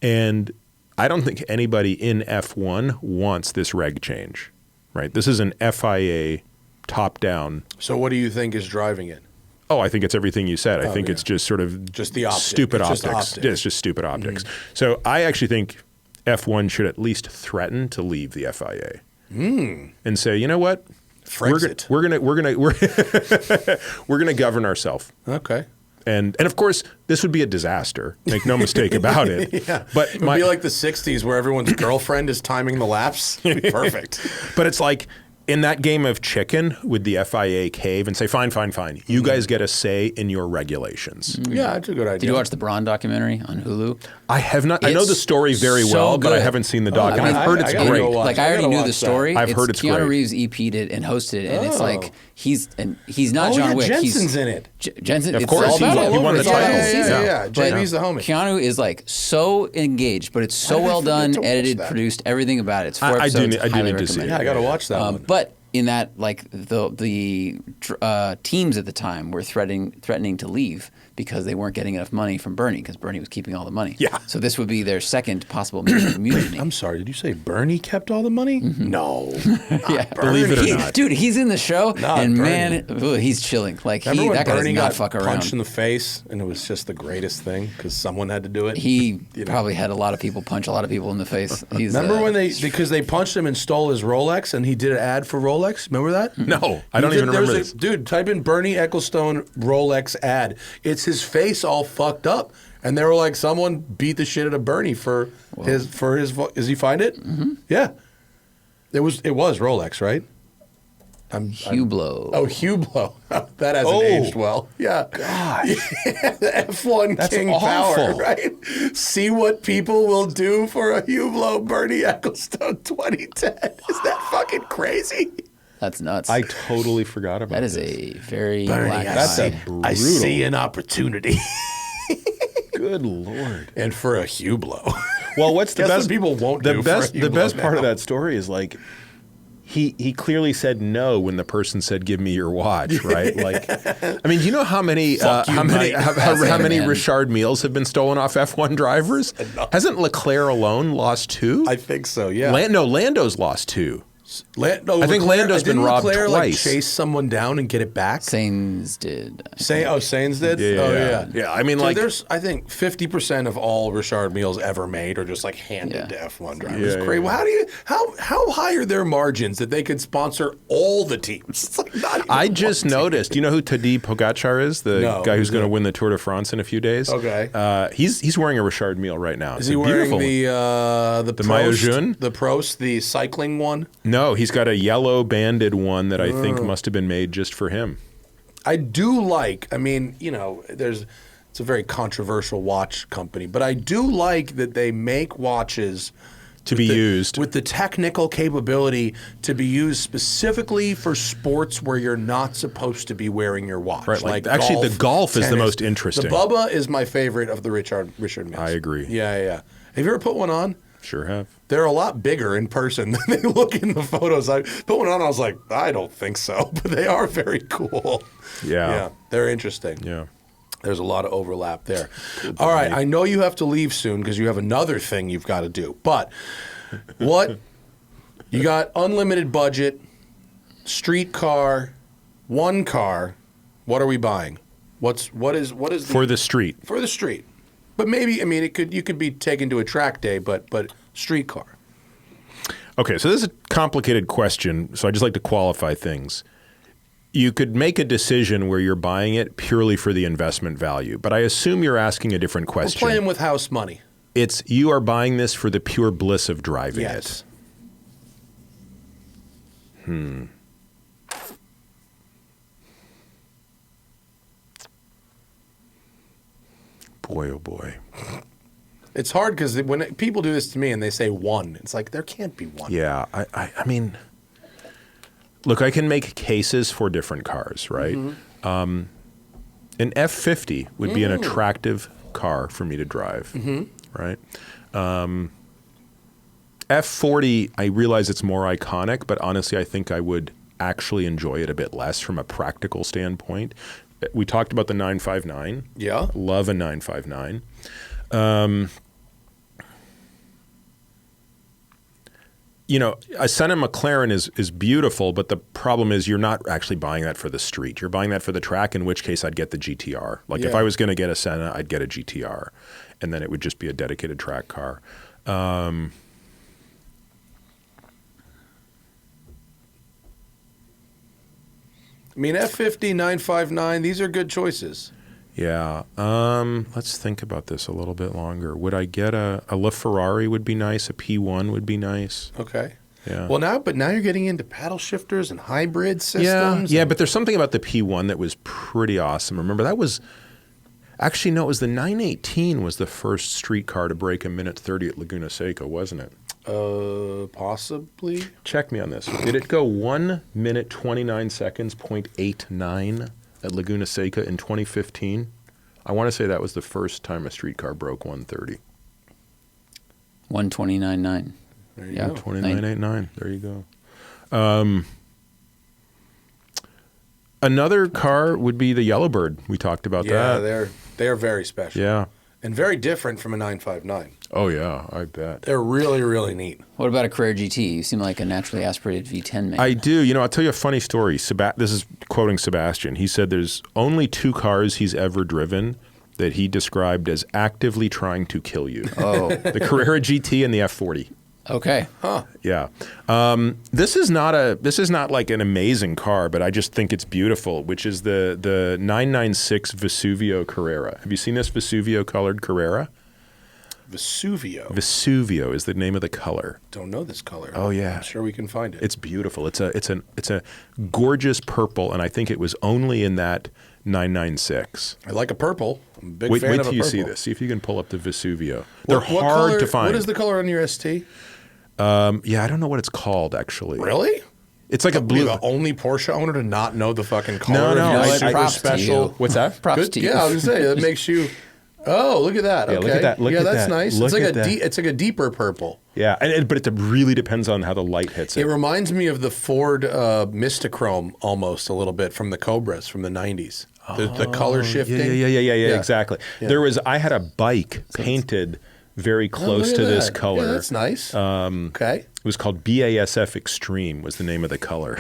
And I don't think anybody in F1 wants this reg change, right? This is an FIA top-down. So what do you think is driving it? Oh, I think it's everything you said. I think it's just sort of just the optics. Stupid It's optics. just optics. Yeah, it's just stupid optics. So I actually think F1 should at least threaten to leave the FIA and say, you know what? Frexit. We're gonna govern ourselves. Okay. And of course, this would be a disaster. Make no mistake about it. Yeah. But it would be like the 60s where everyone's girlfriend is timing the laps. It'd be perfect. But it's like in that game of chicken, would the FIA cave and say, fine, you guys get a say in your regulations? Yeah, that's a good idea. Did you watch the Braun documentary on Hulu? I have not. I know the It's story very so well, but I good. haven't seen the doc. And I've heard it's I gotta great. go watch Like it. I already gotta knew watch the that. story. I've heard it's Keanu great. Reeves EP'd it and hosted it, and it's like he's not Oh, John yeah, Wick. Jensen's he's in it. Jensen, Of it's course, all he's- about he it. won the It's all title. about Yeah, the yeah, season. yeah. But JB's the homie. Keanu is like so engaged, but it's so did I well forget done, to watch edited, that? produced, everything about it. It's 4 I do episodes. need- I do highly need to see it. recommend Yeah, I got to watch that one. But in that, like the teams at the time were threatening to leave because they weren't getting enough money from Bernie because Bernie was keeping all the money. Yeah. So this would be their second possible mutiny. I'm sorry, did you say Bernie kept all the money? No. Yeah, Believe it or not. dude, he's in the show, Not and Bernie. man, ugh, he's chilling. Like Remember when that guy Bernie does not got fuck around. punched in the face and it was just the greatest thing because someone had to do it? He probably had a lot of people punch a lot of people in the face. He's, Remember when because they punched him and stole his Rolex and he did an ad for Rolex? Remember that? No, I don't even remember this. Dude, type in Bernie Ecclestone Rolex ad. It's his face all fucked up. And they were like, someone beat the shit out of Bernie for his. Does he find it? Mm-hmm. Yeah. It was Rolex, right? Hublot. Oh, Hublot. That hasn't aged well. Yeah. God. The F1 That's King awful. power, right? See what people will do for a Hublot Bernie Ecclestone 2010. Is that fucking crazy? That's nuts. I totally forgot about that is this. a very Bernie, black That's eye. a brutal. I see an opportunity. Good Lord. And for a Hublot. Well, what's the Guess what best? people won't the do best. for a The best Hublot part of now? that story is like he clearly said no when the person said, "Give me your watch." Right? Like, I mean, do you know how many Fuck you, how many mate. how many Man. Richard meals have been stolen off F1 drivers? Hasn't Leclerc alone lost 2? I think so, yeah. Lando's lost 2. I think Lando's been robbed Leclerc, twice. Like, chase someone down and get it back? Sainz did. Sainz did? Yeah, Oh, yeah. yeah. Yeah, I mean, So like- there's, I think, 50% of all Richard meals ever made are just like handed to F1 drivers. Yeah, Great. yeah. Well, how high are their margins that they could sponsor all the teams? It's like not even I one just team. noticed. Do you know who Tadej Pogacar is? The No, guy who's who's going to that? win the Tour de France in a few days. Okay. He's wearing a Richard meal right now. Is It's he a wearing beautiful the maillot Prost, jaune? the Prost, the cycling one? No, he's got a yellow banded one that I Oh. think must have been made just for him. I do like, I mean, you know, it's a very controversial watch company, but I do like that they make watches To be used. with the technical capability to be used specifically for sports where you're not supposed to be wearing your watch. Right, like, actually, the golf is the tennis. most interesting. The Bubba is my favorite of the Richard Mills. I agree. Yeah. Have you ever put one on? Sure have. They're a lot bigger in person than they look in the photos. I put one on, I was like, I don't think so, but they are very cool. Yeah. They're interesting. Yeah. There's a lot of overlap there. All right, I know you have to leave soon because you have another thing you've got to do. But what you got? Unlimited budget, street car, one car. What are we buying? What is For the street. for the street? But maybe, I mean, you could be taken to a track day, but street car. Okay, so this is a complicated question, so I just like to qualify things. you could make a decision where you're buying it purely for the investment value. But I assume you're asking a different question. We're playing with house money. It's you are buying this for the pure bliss of driving it. Boy, oh boy. It's hard because when people do this to me and they say one, it's like there can't be one. Yeah, I mean, look, I can make cases for different cars, right? An F50 would be an attractive car for me to drive, right? F40, I realize it's more iconic, but honestly, I think I would actually enjoy it a bit less from a practical standpoint. We talked about the 959. Yeah. Love a 959. You know, a Senna McLaren is beautiful, but the problem is you're not actually buying that for the street. You're buying that for the track, in which case I'd get the GTR. Like if I was going to get a Senna, I'd get a GTR, and then it would just be a dedicated track car. I mean, F50, 959, these are good choices. Yeah. Let's think about this a little bit longer. Would I get a LaFerrari would be nice. A P1 would be nice. Okay. Yeah. Well, now you're getting into paddle shifters and hybrid systems. Yeah, but there's something about the P1 that was pretty awesome. Remember, that was... Actually, no, it was the 918 was the first street car to break a minute 30 at Laguna Seca, wasn't it? Possibly. Check me on this. Did it go 1 minute 29 seconds, 0.89 at Laguna Seca in 2015? I want to say that was the first time a streetcar broke 130. 129.9. There you go. 29.89. There you go. Another car would be the Yellowbird. We talked about that. Yeah, they're very special. Yeah. And very different from a 959. Oh, yeah, I bet. They're really, really neat. What about a Carrera GT? You seem like a naturally aspirated V10 man. I do. You know, I'll tell you a funny story. This is quoting Sebastian. He said there's only 2 cars he's ever driven that he described as actively trying to kill you. Oh. The Carrera GT and the F40. Okay. Huh. Yeah. This is not like an amazing car, but I just think it's beautiful, which is the 996 Vesuvio Carrera. Have you seen this Vesuvio colored Carrera? Vesuvio. Vesuvio is the name of the color. Don't know this color. Oh yeah. I'm sure we can find it. It's beautiful. It's a gorgeous purple, and I think it was only in that 996. I like a purple. I'm a big Wait fan of a till you purple. see this. See if you can pull up the Vesuvio. They're What hard color, to find. What is the color on your ST? Yeah, I don't know what it's called actually. Really? It's like a blue. The only Porsche owner to not know the fucking color. No, of no, your I- super props to special. you. What's that? Props Good. to you. Yeah, I was gonna say that makes you. Oh, look at that. Yeah, Okay. look at that. Look yeah, at that's that. nice. Look it's like at that. it's like a deeper purple. Yeah, but it really depends on how the light hits It it. reminds me of the Ford Mistachrome almost a little bit from the Cobras from the 90s. The color shifting. Yeah, exactly. Yeah. I had a bike painted very close look to at this that. color. Yeah, that's nice. Okay. It was called BASF Extreme was the name of the color.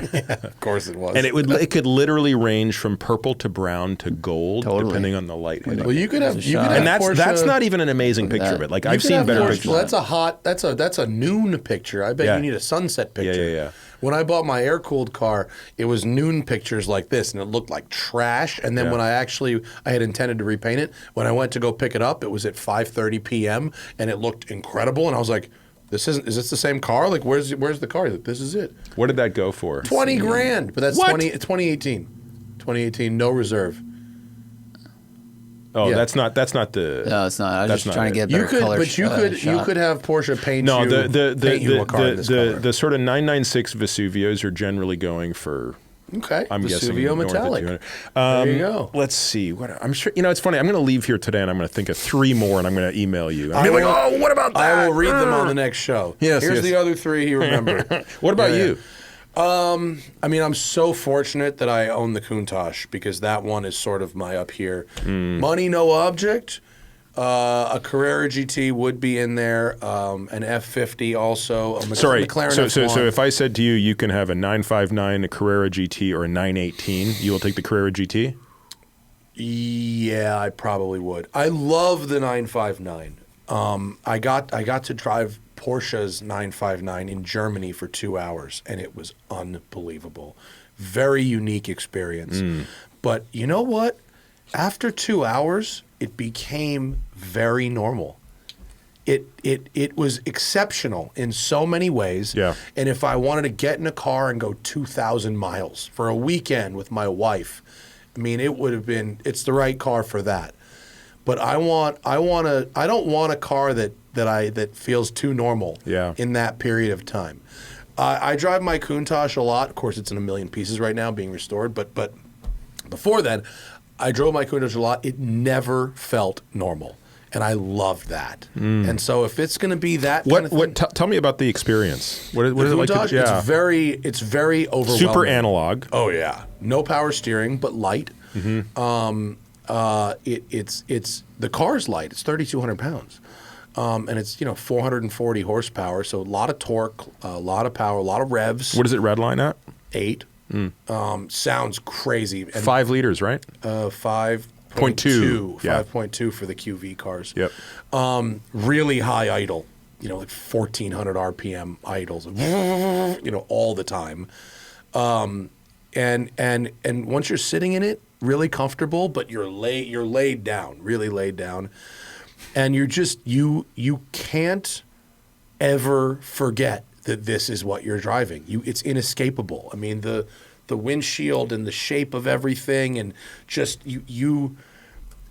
Of course it was. And it could literally range from purple to brown to gold, Totally. depending on the light hitting. well, you could have. You could shot. have and that's Porsche, not even an amazing picture that. of it. Like you I've could seen have better Porsche- pictures. Well, that's a noon picture. I bet Yeah. you need a sunset picture. Yeah. When I bought my air-cooled car, it was noon pictures like this, and it looked like trash. And then when I had intended to repaint it, when I went to go pick it up, it was at 5:30 p.m. and it looked incredible. And I was like, is this the same car? Like, where's the car? He's like, this is it. What did that go for? 20 grand, but that's What? 2018. 2018, no reserve. Oh, Yeah. that's not the. No, it's not. I was That's just not trying to it. get a better color You could have Porsche paint No, you, paint you a car in this color. the sort of 996 Vesuvios are generally going for. Okay, I'm guessing Vesuvio north of metallic. 200. There you go. Let's see. I'm sure. It's funny. I'm going to leave here today, and I'm going to think of 3 more, and I'm going to email you. I I'm like, will- oh, what about that? I will read them on the next show. Yes, Here's yes. the other 3 he remembered. What about Yeah. you? I mean, I'm so fortunate that I own the Countach because that one is sort of my up here. Money, no object. A Carrera GT would be in there. An F50 also. A Sorry. McLaren So F1. if I said to you, you can have a 959, a Carrera GT, or a 918, you will take the Carrera GT? Yeah, I probably would. I love the 959. I got to drive Porsche's 959 in Germany for 2 hours, and it was unbelievable. very unique experience. But you know what? After 2 hours, it became very normal. It was exceptional in so many ways. Yeah. And if I wanted to get in a car and go 2,000 miles for a weekend with my wife, I mean, it's the right car for that. But I don't want a car that feels too normal in that period of time. I drive my Countach a lot. Of course, it's in a million pieces right now being restored. But before then, I drove my Countach a lot. It never felt normal. And I loved that. And so if it's going to be that kind of thing, tell me about the experience. What is it like? It's very overwhelming. Super analog. Oh yeah, no power steering, but light. It's the car's light. It's 3,200 pounds, and it's 440 horsepower. So a lot of torque, a lot of power, a lot of revs. What is it redline at? 8. Sounds crazy. And 5 liters, right? 5.2. 5.2 for the QV cars. Yep. Really high idle, like 1,400 RPM idles, all the time. And once you're sitting in it, really comfortable, but you're laid down, really laid down, and you can't ever forget that this is what you're driving. It's inescapable. I mean, the windshield and the shape of everything, and just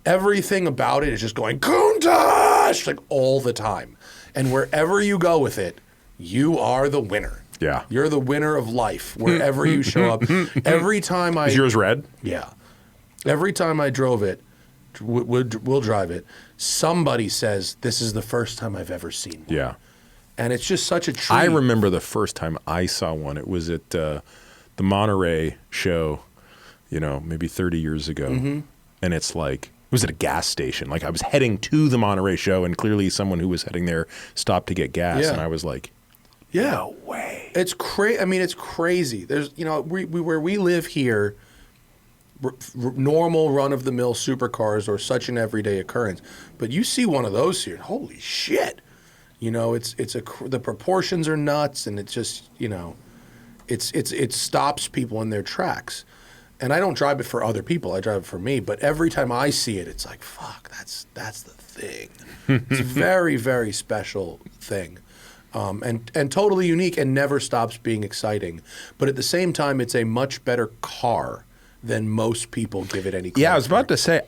everything about it is just going Countach like all the time. And wherever you go with it, you are the winner. Yeah, you're the winner of life wherever you show up. Every time is yours red? Yeah. Every time I drove it, we'll drive it. Somebody says this is the first time I've ever seen one. Yeah. And it's just such a treat. I remember the first time I saw one. It was at the Monterey show, maybe 30 years ago. And it's like, it was at a gas station. Like I was heading to the Monterey show, and clearly someone who was heading there stopped to get gas. And I was like, no way. It's crazy. I mean, it's crazy. There's, where we live here, normal run-of-the-mill supercars are such an everyday occurrence. But you see one of those here, holy shit. The proportions are nuts, and it's just, it stops people in their tracks. And I don't drive it for other people. I drive it for me. But every time I see it, it's like, fuck, that's the thing. It's a very, very special thing. And totally unique, and never stops being exciting. But at the same time, it's a much better car than most people give it any credit. Yeah, I was about to say,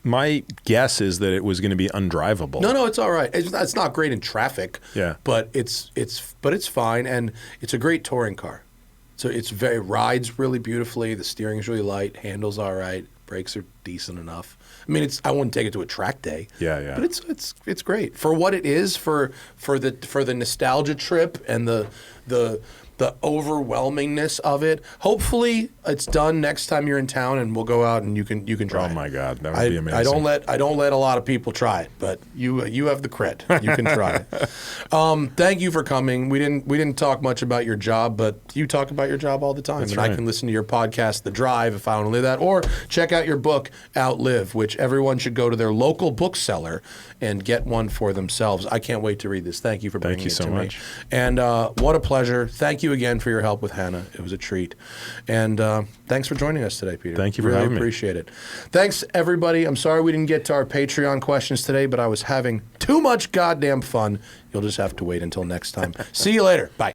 my guess is that it was going to be undrivable. No, it's all right. It's not great in traffic. Yeah. But it's fine, and it's a great touring car. So rides really beautifully. The steering's really light. Handles all right. Brakes are decent enough. I mean, I wouldn't take it to a track day. Yeah. But it's great for what it is, for the nostalgia trip and the overwhelmingness of it. Hopefully, it's done next time you're in town, and we'll go out and you can try. Oh my God, that would be amazing. I don't let a lot of people try it, but you have the cred. You can try it. Thank you for coming. We didn't talk much about your job, but you talk about your job all the time. That's right. I can listen to your podcast, The Drive, if I want to live that, or check out your book, Outlive, which everyone should go to their local bookseller and get one for themselves. I can't wait to read this. Thank you for bringing it to me. Thank you so much. And what a pleasure. Thank you again for your help with Hannah. It was a treat. And thanks for joining us today, Peter. Thank you for having me. Really appreciate it. Thanks, everybody. I'm sorry we didn't get to our Patreon questions today, but I was having too much goddamn fun. You'll just have to wait until next time. See you later. Bye.